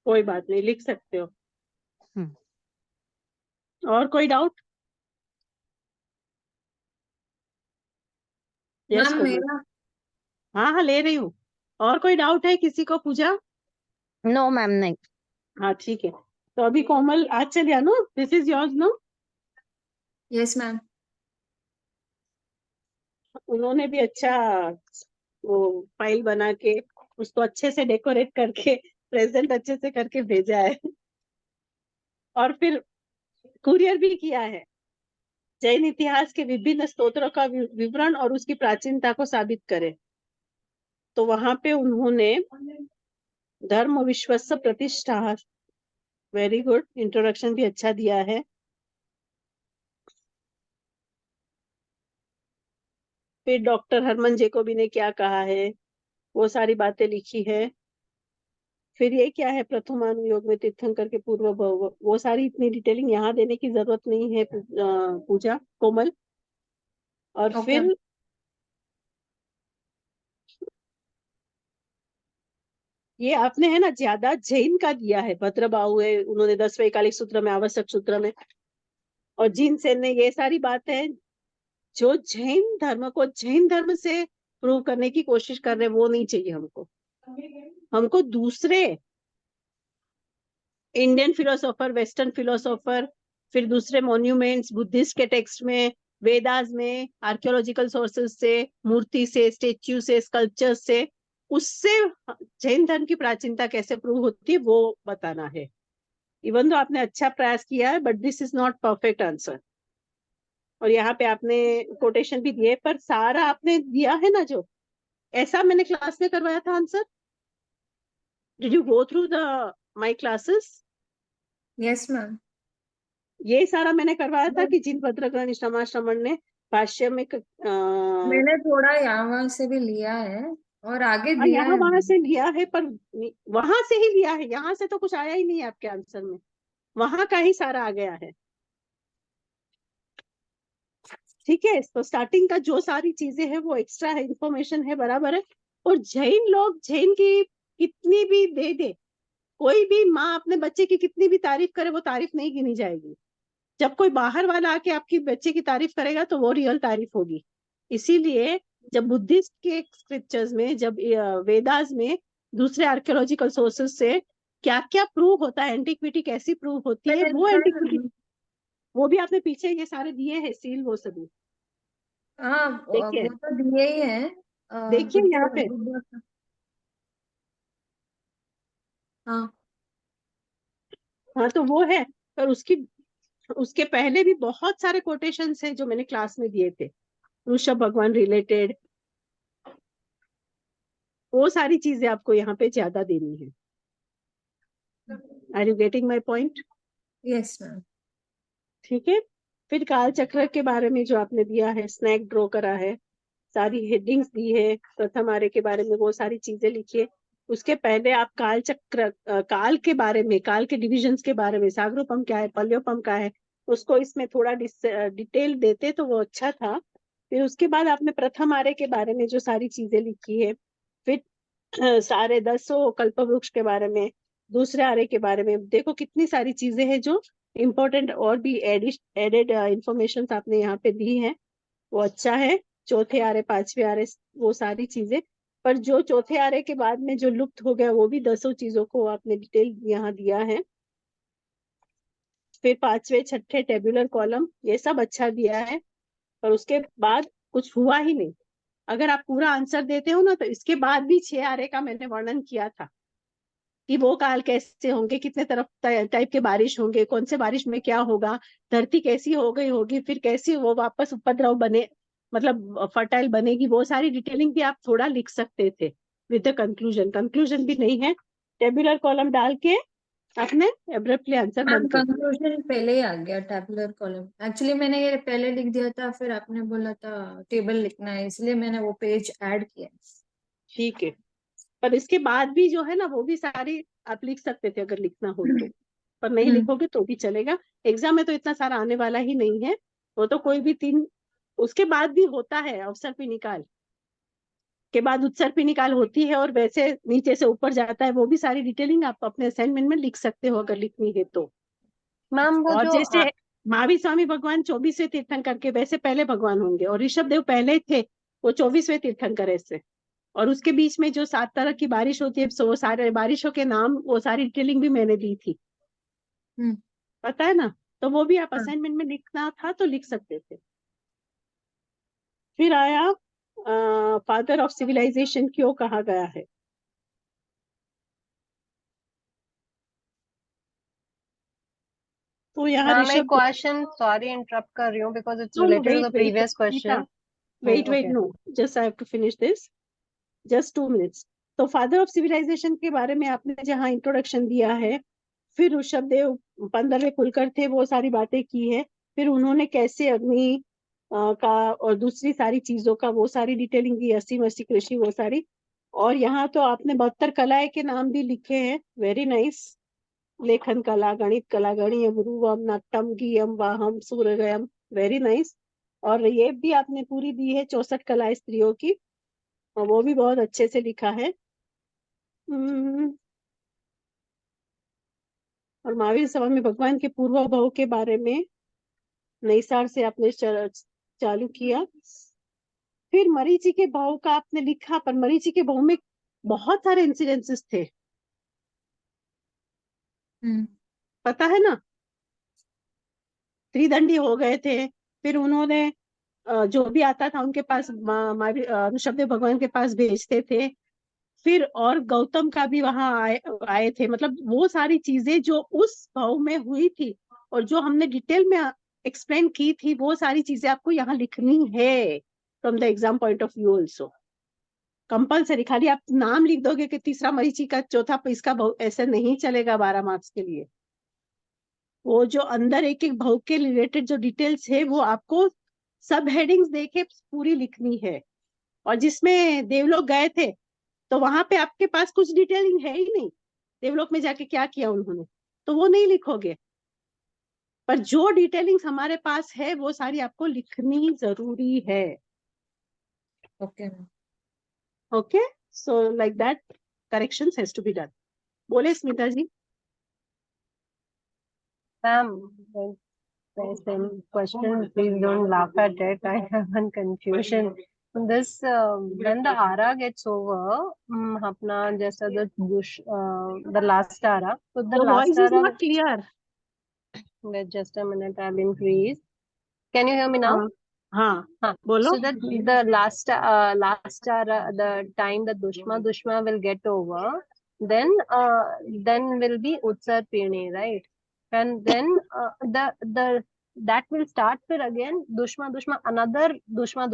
कोई बात नहीं, लिख सकते हो। हम्म। और कोई डाउट? यस मैम कोमल। मेरा, हाँ हाँ, ले रही हूँ। और कोई डाउट है किसी को? पूजा? नो मैम नहीं। हाँ ठीक है, तो अभी कोमल आज चल गया no, this is yours no. Yes ma'am. उन्होंने भी अच्छा वो फाइल बना के उसको अच्छे से डेकोरेट करके प्रेजेंट अच्छे से करके भेजा है, और फिर कुरियर भी किया है। जैन इतिहास के विभिन्न स्तोत्रों का विवरण और उसकी प्राचीनता को साबित करे। तो वहां पे उन्होंने धर्म विश्वस्य प्रतिष्ठा, वेरी गुड, इंट्रोडक्शन भी अच्छा दिया है। फिर डॉक्टर हरमन जेकोबी ने क्या कहा है, वो सारी बातें लिखी है। फिर ये क्या है, प्रथमानुयोग में तीर्थंकर के पूर्व भव, वो सारी इतनी डिटेलिंग यहाँ देने की जरूरत नहीं है पूजा कोमल। और ओके फिर ये आपने है ना ज्यादा जैन का दिया है, भद्रबाहु है, उन्होंने 10वें एकालिक सूत्र में, आवश्यक सूत्र में, और जीन सेन ने, ये सारी बातें जो जैन धर्म को जैन धर्म से प्रूव करने की कोशिश कर रहे हैं, वो नहीं चाहिए हमको। हमको दूसरे इंडियन फिलोसोफर, वेस्टर्न फिलोसोफर, फिर दूसरे मॉन्यूमेंट्स बुद्धिस्ट के टेक्स्ट में, वेदास में, आर्कियोलॉजिकल सोर्सेज से, मूर्ति से, स्टेच्यू से, स्कल्पचर से, उससे जैन धर्म की प्राचीनता कैसे प्रूव होती है वो बताना है। इवन तो आपने अच्छा प्रयास किया है, but this is not perfect answer. और यहाँ पे आपने कोटेशन भी दिए, पर सारा आपने दिया है ना जो, ऐसा मैंने क्लास में करवाया था answer. Did you go through the my classes? Yes ma'am. ये सारा मैंने करवाया था कि जिन भद्रग्रहण श्रमण ने भाष्य में मैंने थोड़ा यहाँ से भी लिया है और आगे दिया यहाँ है। वहां से लिया है, पर वहां से ही लिया है, यहाँ से तो कुछ आया ही नहीं है आपके आंसर में, वहां का ही सारा आ गया है। ठीक है, तो स्टार्टिंग का जो सारी चीजें है वो एक्स्ट्रा है, इंफॉर्मेशन है, बराबर है। और जैन लोग जैन की कितनी भी दे, कोई भी माँ अपने बच्चे की कितनी भी तारीफ करे, वो तारीफ नहीं गिनी जाएगी। जब कोई बाहर वाला आके आपकी बच्चे की तारीफ करेगा तो वो रियल तारीफ होगी। इसीलिए जब बुद्धिस्ट के स्क्रिप्चर्स में, जब वेदास में, दूसरे आर्कियोलॉजिकल सोर्सेस से क्या क्या प्रूव होता है, एंटिक्विटी कैसी प्रूव होती है, वो एंटिक्विटी, वो भी आपने पीछे ये सारे दिए हैं सील, वो सभी हाँ देखिए। वो तो दिए ही है। देखिए यहाँ पे, हाँ हाँ तो वो है। पर उसके पहले भी बहुत सारे कोटेशंस हैं जो मैंने क्लास में दिए थे, ऋषभ भगवान रिलेटेड, वो सारी चीजें आपको यहाँ पे ज्यादा देनी है। Are you getting my point? Yes ma'am. ठीक है। फिर काल चक्र के बारे में जो आपने दिया है, स्नैक ड्रॉ करा है, सारी हेडिंग्स दी है, प्रथम आर्य के बारे में वो सारी चीजें लिखिए। उसके पहले आप काल चक्र, काल के बारे में, काल के डिविजन्स के बारे में, सागरोपम क्या है, पल्योपम क्या है, उसको इसमें थोड़ा डिटेल देते तो वो अच्छा था। फिर उसके बाद आपने प्रथम आर्य के बारे में जो सारी चीजें लिखी है, फिर सारे 10 कल्प वृक्ष के बारे में, दूसरे आर्य के बारे में, देखो कितनी सारी चीजें हैं जो इम्पोर्टेंट, और भी एडेड इंफॉर्मेशन आपने यहाँ पे दी है, वो अच्छा है। चौथे आर्य, पांचवे आर्य, वो सारी चीजें, पर जो चौथे आर्य के बाद में जो लुप्त हो गया, वो भी 10 चीजों को आपने डिटेल यहाँ दिया है। फिर पांचवे छठे टेबुलर कॉलम, ये सब अच्छा दिया है, पर उसके बाद कुछ हुआ ही नहीं। अगर आप पूरा आंसर देते हो ना, तो इसके बाद भी 6 आर्य का मैंने वर्णन किया था कि वो काल कैसे होंगे, कितने तरफ टाइप के बारिश होंगे, कौन से बारिश में क्या होगा, धरती कैसी हो गई होगी, फिर कैसी वो वापस उपद्रव बने, मतलब फर्टाइल बनेगी, वो सारी डिटेलिंग भी आप थोड़ा लिख सकते थे विद द कंक्लूजन भी नहीं है, टेबुलर कॉलम डाल के आपने एब्रप्टली आंसर मैम बंद कर दिया। कंक्लूजन पहले ही आ गया टैबुलर कॉलम। एक्चुअली मैंने ये पहले लिख दिया था, फिर आपने बोला था टेबल लिखना है, इसलिए मैंने वो पेज ऐड किया। ठीक है, पर इसके बाद भी जो है ना, वो भी सारी आप लिख सकते थे अगर लिखना हो तो, पर नहीं लिखोगे तो भी चलेगा। एग्जाम में तो इतना सारा आने वाला ही नहीं है, वो तो कोई भी 3, उसके बाद भी होता है अवसर पे निकाल के बाद उत्सर पे निकाल होती है, और वैसे नीचे से ऊपर जाता है, वो भी सारी डिटेलिंग आप अपने असाइनमेंट में लिख सकते हो अगर लिखनी है तो। मैम वो और जो जैसे महावीर स्वामी भगवान 24वें तीर्थंकर के, वैसे पहले भगवान होंगे, और ऋषभ देव पहले थे, वो 24वें तीर्थंकर ऐसे। और उसके बीच में जो 7 तरह की बारिश होती है, वो सारे बारिशों के नाम, वो सारी डिटेलिंग भी मैंने दी थी, पता है ना, तो वो भी आप असाइनमेंट में लिखना था तो लिख सकते थे। फिर आया फादर ऑफ सिविलाइजेशन क्यों कहा गया है, तो यहाँ मैम एक ऋषभ, क्वेश्चन, सॉरी इंटरप्ट कर रही हूँ because it's no no related to the wait previous question. wait okay no, just I have to finish this, just 2 minutes। तो फादर ऑफ सिविलाइजेशन के बारे में आपने जहाँ इंट्रोडक्शन दिया है, फिर ऋषभ देव 15वें कुलकर थे, वो सारी बातें की है, फिर उन्होंने कैसे अग्नि का और दूसरी सारी चीजों का वो सारी डिटेलिंग दी, 80 कृषि वो सारी, और यहाँ तो आपने 72 कलाएं के नाम भी लिखे हैं, वेरी नाइस। लेखन कला, गणित कला, गणीय, गुरुवम, नाट्यम, गीयम, वाहम, सूर्यगयम, वेरी नाइस। और ये भी आपने पूरी दी है 64 कलाएं स्त्रियों की, और वो भी बहुत अच्छे से लिखा है। और महावीर सभा में भगवान के पूर्व भाव के बारे में नई सार से आपने चालू किया। फिर मरीचि के भाव का आपने लिखा, पर मरीचि के भाव में बहुत सारे इंसिडेंसेस थे, पता है ना, त्रिदंडी हो गए थे। फिर उन्होंने जो भी आता था उनके पास ऋषभदेव भगवान के पास भेजते थे। फिर और गौतम का भी वहां आए थे। मतलब वो सारी चीजें जो उस भाव में हुई थी और जो हमने डिटेल में एक्सप्लेन की थी, वो सारी चीजें आपको यहाँ लिखनी है from the exam point of view also, compulsory. खाली आप नाम लिख दोगे कि तीसरा मरीचि का, चौथा इसका भाव, ऐसे नहीं चलेगा 12 मार्क्स के लिए। वो जो अंदर एक एक भाव के रिलेटेड जो डिटेल्स है वो आपको सब हेडिंग्स देके पूरी लिखनी है। और जिसमें देवलोक गए थे तो वहां पे आपके पास कुछ डिटेलिंग है ही नहीं, देवलोक में जाके क्या किया उन्होंने, तो वो नहीं लिखोगे। पर जो डिटेलिंग्स हमारे पास है वो सारी आपको लिखनी जरूरी है। Okay okay, so like that corrections has to be done. बोले स्मिता जी। Ma'am, the same question, please don't laugh at it. I have one confusion. This when the ara gets over, अपना जैसा the last ara, so the Your last voice is ara. not clear. Wait just a minute, I'll increase. Can you hear me now? हाँ, Huh. बोलो। So that the last ara, the time that Dushma will get over, then will be Utsar Pirni, right? And then the that will start for again another Dushma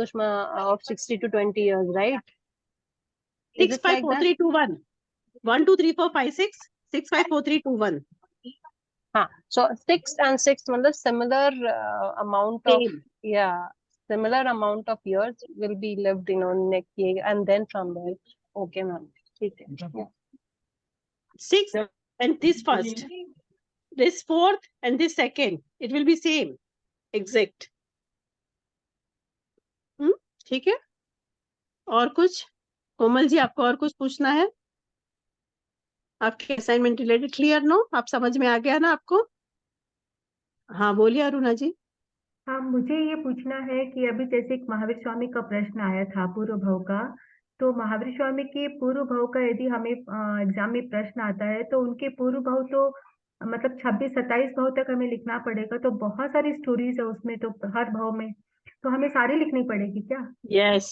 of 60 to 20 years, right? 6 5 4 3 2 1 1 2 3 4 5 6 6 5 4 3 2 1. So 6 and 6 मतलब similar amount of similar amount of years will be lived in on next year, and then from there. Okay, ma'am. ठीक है. 6 and this first, this fourth and this second, it will be same exact. ठीक है। और कुछ कोमल जी, आपको और कुछ पूछना है? आपके असाइनमेंट रिलेटेड क्लियर नो? आप समझ में आ गया ना आपको? हाँ बोलिए अरुणा जी। हाँ, मुझे ये पूछना है कि अभी जैसे एक महावीर स्वामी का प्रश्न आया था पूर्व भाव का, तो महावीर स्वामी के पूर्व भाव का यदि हमें एग्जाम में प्रश्न आता है तो उनके पूर्व भाव तो मतलब 26-27 भाव तक हमें लिखना पड़ेगा। तो बहुत सारी स्टोरीज है उसमें, तो हर भाव में तो हमें सारी लिखनी पड़ेगी क्या? यस।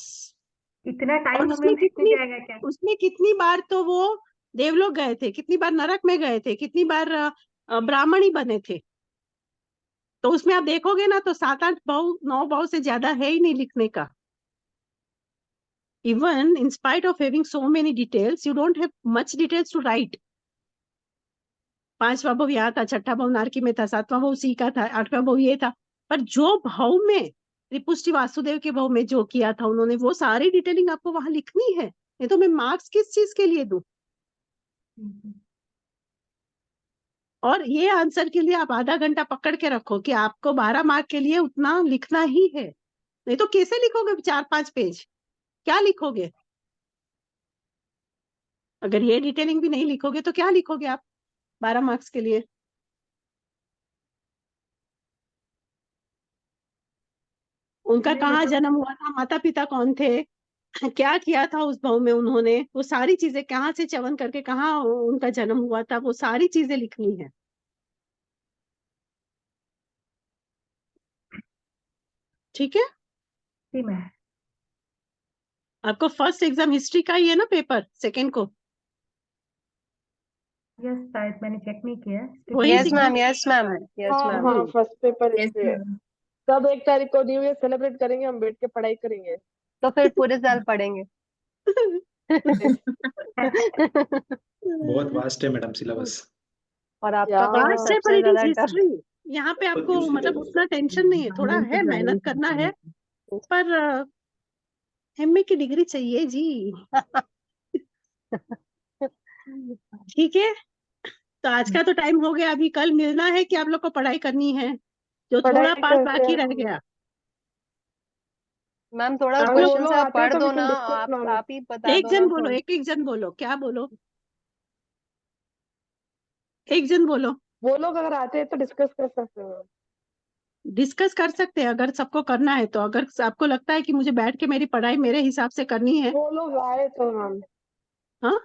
इतना टाइम हमें उसमें कितनी जाएगा क्या? उसमें कितनी बार तो वो देवलोक गए थे, कितनी बार नरक में गए थे, कितनी बार ब्राह्मणी बने थे। तो उसमें आप देखोगे ना तो 7-8 भाव 9 भाव से ज्यादा है ही नहीं लिखने का। Even in spite of having so many details, you don't have much details to write. 5वां भाव यहाँ था, 6ठा भाव नारकी में था, 7वां भाव सी का था, 8वां भाव ये था। पर जो भाव में त्रिपुष्टि वासुदेव के भाव में जो किया था उन्होंने, वो सारी डिटेलिंग आपको वहां लिखनी है। नहीं तो मैं मार्क्स किस चीज के लिए दूं? और ये आंसर के लिए आप आधा घंटा पकड़ के रखो कि आपको 12 मार्क के लिए उतना लिखना ही है। नहीं तो कैसे लिखोगे 4-5 पेज? क्या लिखोगे? अगर ये डिटेलिंग भी नहीं लिखोगे तो क्या लिखोगे आप 12 मार्क्स के लिए? उनका कहाँ जन्म हुआ था, माता पिता कौन थे, क्या किया था उस भाव में उन्होंने, वो सारी चीजें कहाँ से च्यवन करके कहाँ उनका जन्म हुआ था, वो सारी चीजें लिखनी है। ठीक है। जी मैम। आपको फर्स्ट एग्जाम हिस्ट्री का ही है ना पेपर, सेकंड को? यस, शायद मैंने चेक नहीं किया। Yes ma'am, yes ma'am, yes ma'am. हाँ, फर्स्ट पेपर Yes, इसलिए ma'am. सब 1 तारीख को न्यू ईयर सेलिब्रेट करेंगे, हम बैठ के पढ़ाई करेंगे। तो फिर पूरे साल पढ़ेंगे। बहुत वास्ट है मैडम सिलेबस। और आपका पेपर वास्ट है, पर सबसे इट इज ज्यादा टफ। हिस्ट्री। यहाँ पे आपको मतलब उतना टेंशन नहीं है, थोड़ा है मेहनत करना है, पर एमए की डिग्री चाहिए जी। ठीक है, तो आज का तो टाइम हो गया, अभी कल मिलना है कि आप लोग को पढ़ाई करनी है? जो थोड़ा पढ़ाई पार्ट करते बाकी हैं रह गया, मैम थोड़ा अगर वो क्वेश्चन लोग आप आते हैं पढ़ तो दो we can ना, discuss on it. आप ही बता एक दो जन ना बोलो, थोड़ा। एक जन बोलो, क्या बोलो, एक जन बोलो। वो लोग अगर आते हैं तो डिस्कस कर सकते हैं। डिस्कस कर सकते हैं अगर सबको करना है तो, अगर आपको लगता है कि मुझे बैठ के मेरी पढ़ाई मेरे हिसाब से करनी है। वो लोग आए तो मैम। हाँ,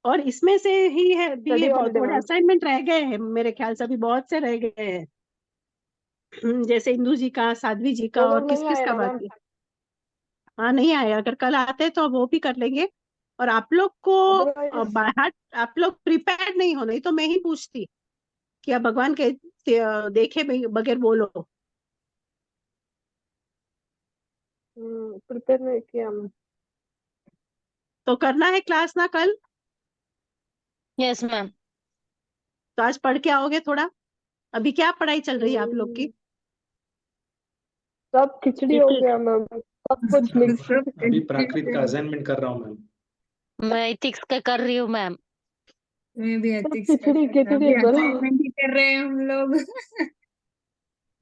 और इसमें से ही है भी स्टडी बहुत हॉलीडे थोड़े मैम। असाइनमेंट रह गए हैं मेरे ख्याल से, अभी बहुत से रह गए हैं। जैसे इंदू जी का, साध्वी जी का, वो और लोग किस नहीं किस आए का ना मैम। बाकी। हाँ, नहीं आए, अगर कल आते तो वो भी कर लेंगे। और आप लोग को अदरवाइज बाहर, आप लोग प्रिपेयर्ड नहीं हो, नहीं तो मैं ही पूछती कि आप भगवान के देखे बगैर बोलो। प्रिपेयर नहीं किया मैम। तो करना है क्लास ना कल? Yes ma'am. तो आज पढ़ के आओगे थोड़ा? अभी क्या पढ़ाई चल रही है आप लोग की? सब खिचड़ी हो गया मैम, सब कुछ मिक्स। सब अभी प्राकृत का असाइनमेंट कर रहा हूँ मैम। मैं एथिक्स का कर रही हूँ मैम। मैं भी सब एथिक्स खिचड़ी का खिचड़ी अभी बोलो। असाइनमेंट ही कर रहे हैं हम लोग।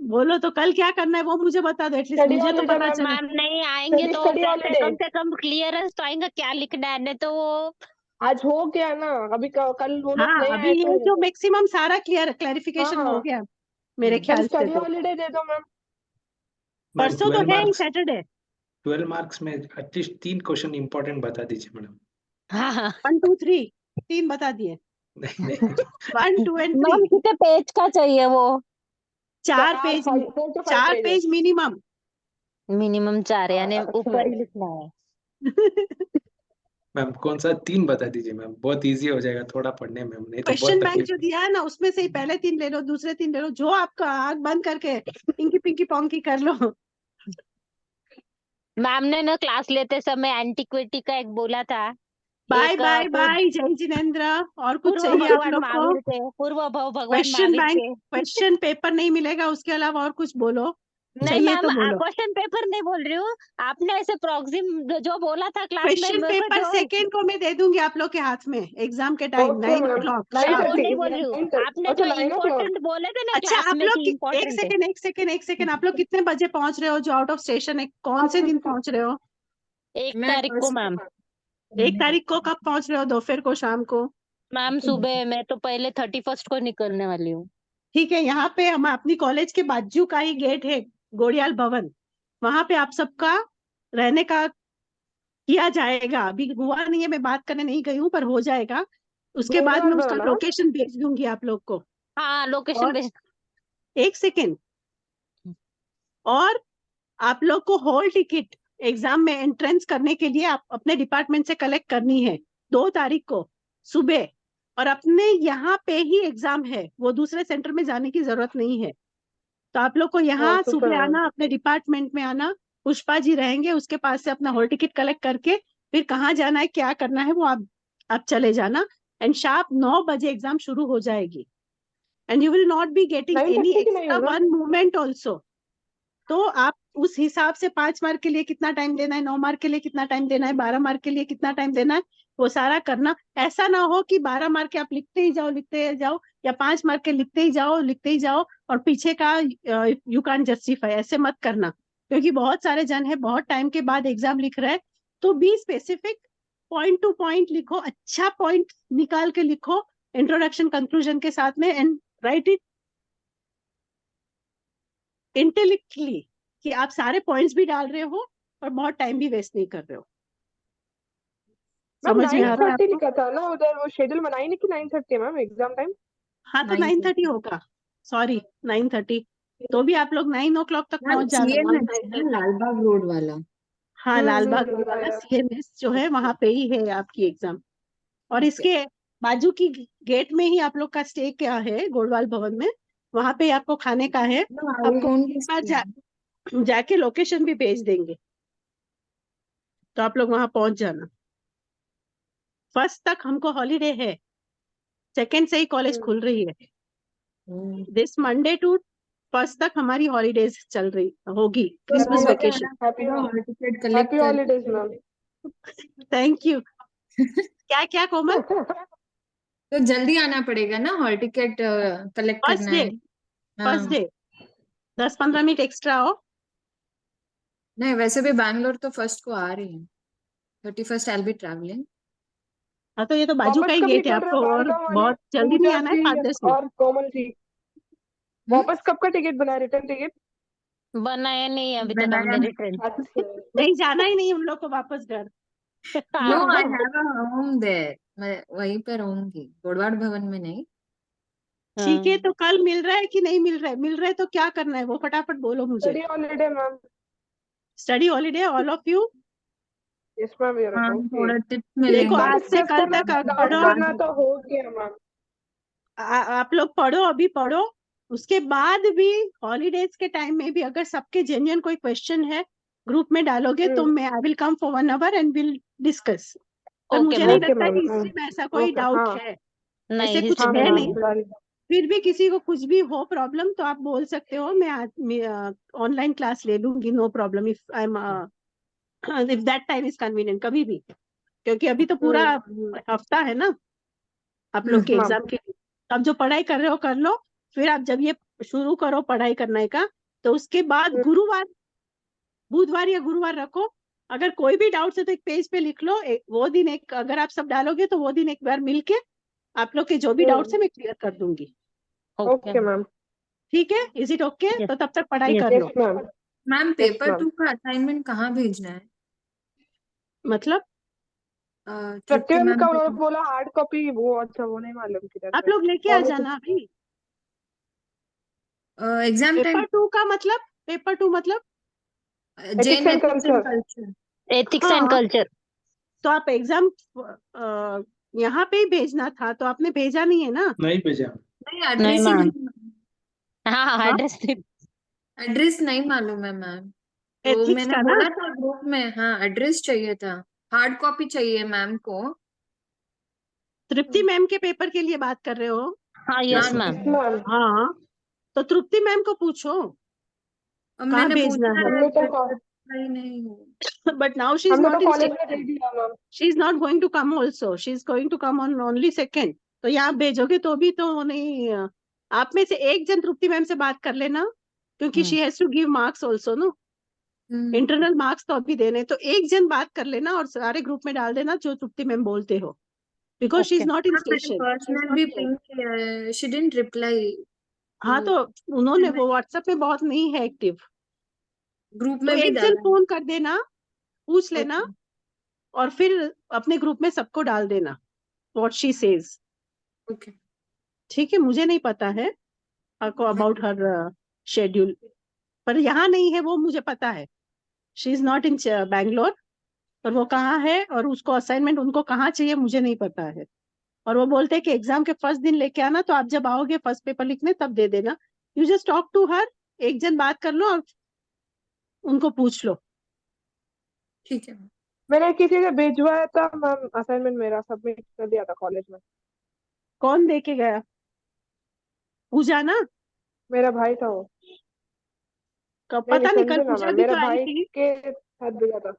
बोलो तो कल क्या करना है वो मुझे बता दो, एटलीस्ट स्टडी मुझे तो हॉलीडे पता मैम। चले। मैम नहीं आएंगे तो स्टडी कम से हॉलीडे कम क्लियरेंस तो आएंगे, क्या लिखना है, नहीं तो वो आज हो गया ना। अभी कल वो लोग हाँ, नहीं अभी आए ये जो तो। मैक्सिमम सारा क्लैरिफिकेशन हो हाँ गया मेरे फिर ख्याल से। स्टडी तो हॉलीडे दे दो मैम। मैम परसों तो 12 है ही मार्क्स, सैटरडे। 12 मार्क्स में एटलीस्ट 3 क्वेश्चन इंपॉर्टेंट बता दीजिए मैडम। हाँ हाँ 1 2 3 3 बता दिए। नहीं नहीं 1 2 and 3 मैम कितने पेज का चाहिए वो? 4 page, 4 to 5 4 pages. Page minimum. Minimum 4 यानी अच्छा ऊपर ही लिखना है। मैम कौन सा 3 बता दीजिए मैम, बहुत इजी हो जाएगा थोड़ा पढ़ने में, नहीं तो बहुत क्वेश्चन बैंक तकलीफ जो दिया है ना, उसमें से ही पहले 3 ले लो, दूसरे 3 ले लो, जो आपका आंख बंद करके पिंकी पिंकी पोंकी कर लो। मैम ने ना क्लास लेते समय एंटिक्विटी का एक बोला था, बाय एक बाय बाय, जय जिनेन्द्र। और कुछ पूर्व चाहिए आप भगवान लोग को? महावीर के, पूर्व भगवान क्वेश्चन महावीर बैंक, के। क्वेश्चन पेपर नहीं मिलेगा, उसके अलावा और कुछ बोलो, नहीं चाहिए मैम, तो बोलो। क्वेश्चन पेपर नहीं बोल रही हूँ, आपने ऐसे प्रॉक्सिम जो बोला था क्लास में क्वेश्चन मेरे को, पेपर जो सेकेंड को मैं दे दूंगी आप लोग के हाथ में, एग्जाम के टाइम ओके 9 मैम। o'clock मैं वो 9:30 नहीं बोल रही हूँ, आपने अच्छा जो 9 o'clock। इम्पोर्टेंट बोले थे ना अच्छा, क्लास आप में लोग कि एक इम्पोर्टेंट है। सेकेंड, एक सेकेंड, आप लोग कितने बजे पहुंच रहे हो? जो आउट ऑफ स्टेशन है, कौन से दिन पहुंच रहे हो? 1 मैं तारीख को मैम। 1 तारीख को कब पहुंच रहे हो? दोपहर को, शाम को? मैम सुबह, मैं तो पहले 31st को निकलने वाली हूँ। ठीक है, यहाँ पे हम अपनी कॉलेज के बाजू का ही गेट है, गोड़ियाल भवन, वहां पे आप सबका रहने का किया जाएगा। अभी हुआ नहीं है, मैं बात करने नहीं गई हूँ, पर हो जाएगा। उसके बाद गोलवाल मैं उसका भवन। लोकेशन भेज दूंगी आप लोग को। हाँ लोकेशन और भेज। एक सेकेंड, और आप लोग को हॉल टिकट एग्जाम में एंट्रेंस करने के लिए आप अपने डिपार्टमेंट से कलेक्ट करनी है 2 तारीख को सुबह। और अपने यहाँ पे ही एग्जाम है, वो दूसरे सेंटर में जाने की जरूरत नहीं है। तो आप लोग को यहाँ सुपर सुबह मैम। आना, अपने डिपार्टमेंट में आना, पुष्पा जी रहेंगे, उसके पास से अपना हॉल टिकट कलेक्ट करके फिर कहाँ जाना है, क्या करना है, वो आप चले जाना। एंड शार्प 9 बजे एग्जाम शुरू हो जाएगी। And you will not be getting any 9:30 की नहीं एक्स्ट्रा होगा। 1 मोमेंट ऑल्सो। तो आप उस हिसाब से 5 मार्क के लिए कितना टाइम देना है, 9 मार्क के लिए कितना टाइम देना है, 12 मार्क के लिए कितना टाइम देना है, वो सारा करना। ऐसा ना हो कि 12 मार्क के आप लिखते ही जाओ, या 5 मार्क के लिखते ही जाओ और पीछे का यू कांट जस्टिफाई, ऐसे मत करना। क्योंकि बहुत सारे जन है, बहुत टाइम के बाद एग्जाम लिख रहे हैं, तो be specific, point two point लिखो, अच्छा पॉइंट निकाल के लिखो इंट्रोडक्शन कंक्लूजन के साथ में, एंड राइट इट इंटेलेक्चुअली, कि आप सारे पॉइंट्स भी डाल रहे हो और बहुत टाइम भी वेस्ट नहीं कर रहे हो। मैम समझ में आ रहा है 9:30 आपको? लिखा था ना उधर, वो शेड्यूल बनाई नहीं कि 9:30 मैम एग्जाम टाइम। हाँ, तो 9:30 9:30 होगा, सॉरी 9:30। तो भी आप लोग 9 o'clock तक मैम पहुंच जाना। CMS ना, लालबाग रोड वाला। हाँ, लालबाग रोड वाला हम्म। CMS जो है, वहां पे ही है आपकी एग्जाम। और ओके। इसके बाजू की गेट में ही आप लोग का स्टे क्या है, गोलवाल भवन में, वहां पे आपको खाने का है। आई आपको डोंट एक बार जाके लोकेशन भी भेज देंगे, तो आप लोग वहां पहुंच जाना। 1st तक हमको हॉलीडे है, 2nd से ही कॉलेज खुल रही है। दिस मंडे टू 1st तक हमारी हॉलीडेज चल रही होगी, क्रिसमस तो vacation. Hall ticket collect happy कर हॉलीडेज मैम। Thank you. क्या क्या कोमल? तो जल्दी आना पड़ेगा ना, हॉल टिकट कलेक्ट फर्स्ट करना डे, है। फर्स्ट हाँ डे 10-15 मिनट एक्स्ट्रा हो। नहीं, वैसे भी बैंगलोर तो फर्स्ट को आ रही है, 31st आई बी ट्रैवलिंग। हाँ तो ये तो बाजू का वापस ही कब गेट है, निकल रहे आपको हो और बैंगलोर वाले? बहुत जल्दी नहीं पूजा आना है, जी 5-10 मिनट। और कोमल जी, वापस कब का टिकट बना, रिटर्न टिकट? बनाया नहीं है अभी तक बनाया हमने रिटर्न। अच्छा नहीं जाना ही नहीं उन लोग को वापस घर। No, I have a home there, मैं वहीं पे रहूंगी, गोडवाड़ भवन में नहीं। ठीक है, तो कल मिल रहा है कि नहीं मिल रहा है? मिल रहा है तो क्या करना है वो फटाफट बोलो मुझे। Study holiday ma'am. Study holiday all of you. Yes ma'am, your हाँ, ओके। थोड़ा टिप्स देखो मिलेंगे। आज से डिस्कस कल करना तक था, डाउट पढ़ो, करना तो हो गया मैम। आप लोग पढ़ो, अभी पढ़ो। उसके बाद भी हॉलीडेज के टाइम में भी अगर सबके जेन्युइन कोई क्वेश्चन है ग्रुप में डालोगे तो मैं I will come for 1 hour and will discuss. पर ओके मुझे नहीं मैम। ओके लगता कि मैम। हिस्ट्री में ऐसा कोई ओके, डाउट हाँ है, नहीं ऐसे कुछ हाँ हिस्ट्री में है मैम, नहीं। सॉरी। फिर भी किसी को कुछ भी हो प्रॉब्लम तो आप बोल सकते हो, मैं ऑनलाइन क्लास ले लूंगी, no problem, if I am if that time is convenient, कभी भी। क्योंकि अभी तो पूरा हफ्ता है ना आप लोग के मैम एग्जाम के लिए। अब जो पढ़ाई कर रहे हो कर लो, फिर आप जब ये शुरू करो पढ़ाई करने का तो उसके बाद गुरुवार, बुधवार या गुरुवार रखो। अगर कोई भी डाउट है तो एक पेज पे लिख लो, वो दिन एक अगर आप सब डालोगे तो वो दिन एक बार मिलके आप लोग के जो भी डाउट्स है मैं क्लियर कर दूंगी। Okay ma'am. ठीक है, इज इट ओके? तो तब तक पढ़ाई कर लो। Yes ma'am. Ma'am, yes paper ma'am. 2 का असाइनमेंट कहाँ भेजना है? मतलब तृप्ति सत्यम मैम का को उन्होंने बोला हार्ड कॉपी, वो अच्छा वो नहीं मालूम किधर आप पे। लोग लेके आ जाना अभी। एग्जाम टाइम, पेपर 2 का मतलब, पेपर 2 मतलब Jain ethics and ethics and culture. Culture. Ethics and हाँ कल्चर। तो आप एग्जाम यहाँ पे ही भेजना था तो आपने भेजा नहीं है ना? नहीं भेजा। नहीं, नहीं एड्रेस ही मैम। नहीं, हाँ हाँ एड्रेस एड्रेस नहीं मालूम है मैम। तो एथिक्स मैंने का ना? बोला था ग्रुप में, हाँ एड्रेस चाहिए था, हार्ड कॉपी चाहिए मैम को। तृप्ति मैम के पेपर के लिए बात कर रहे हो? हाँ yes yes ma'am. Ma'am. Ma'am हाँ तो तृप्ति मैम को पूछो और कहाँ मैंने भेजना पूछा है। है, हमने तो reply नहीं हुआ। बट नाउ शी इज हमने तो नॉट इन कॉलेज में दे स्टेशन, दिया ma'am. She is not going to come also, she is going to come on only second. तो यहाँ भेजोगे तो भी तो नहीं। आप में से एक जन तृप्ति मैम से बात कर लेना क्योंकि she has to give marks also no, internal marks तो अभी देने। तो एक जन बात कर लेना और सारे ग्रुप में डाल देना जो तृप्ति मैम बोलते हो, because she is okay not in मैंने station, she is personal not भी हियर। पिंग किया है, शी डिडंट रिप्लाई। हाँ तो उन्होंने वो व्हाट्सएप में बहुत नहीं है एक्टिव, ग्रुप तो में भी एक जन डाला है। फोन कर देना, पूछ लेना ओके और फिर अपने ग्रुप में सबको डाल देना व्हाट शी सेज। ओके। ठीक है, मुझे नहीं पता है अबाउट हर शेड्यूल, पर यहाँ नहीं है वो मुझे पता है। She is not in Bangalore, पर वो कहाँ है और उसको असाइनमेंट उनको कहाँ चाहिए मुझे नहीं पता है। और वो बोलते हैं कि एग्जाम के फर्स्ट दिन लेके आना, तो आप जब आओगे फर्स्ट पेपर लिखने तब दे देना। You just talk to her, एक जन बात कर लो और उनको पूछ लो। ठीक है। मैंने किसी से भिजवाया था मैम, असाइनमेंट मेरा सबमिट कर दिया था कॉलेज में। कौन दे के गया? पूजा ना? मेरा भाई था वो। नहीं पता नहीं कल संजू ना पूजा मैम, भी मेरा तो आई भाई थी। के साथ भेजा था।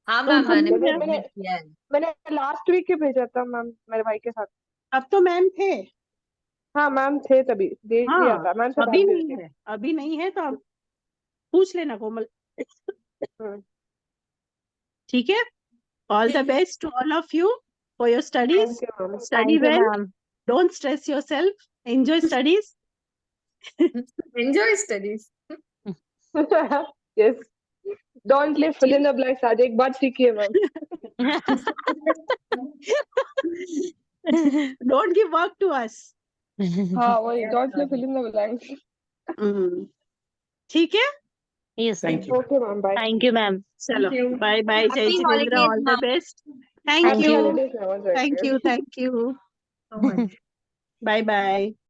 हाँ तो मैम, मैंने संजू भी मैम, मैंने सबमिट किया है। मैंने लास्ट वीक के भेजा था मैम, मेरे भाई के साथ। अब तो मैम थे। हाँ मैम थे, तभी दे दिया हाँ था मैम, से बात अभी भी हुई नहीं थी। है, अभी नहीं है, तो आप पूछ लेना कोमल। ठीक है, ऑल द ठीक है, best to all of you for your studies, thank you ma'am. Study thank you well, ma'am. Don't stress yourself, enjoy studies. Enjoy studies. Yes, don't leave fill in the blanks. आज एक बात सीखिए ma'am. Don't give work to us. हाँ वही, don't leave fill in the blanks. ठीक है, yes thank you. Okay ma'am, bye. Thank you ma'am. चलो Thank you. Bye bye, जय happy Jinendra, holidays all the ma'am. Best. Thank Thank you, you. Holidays ma'am. Thank you, thank you, So much. Bye bye.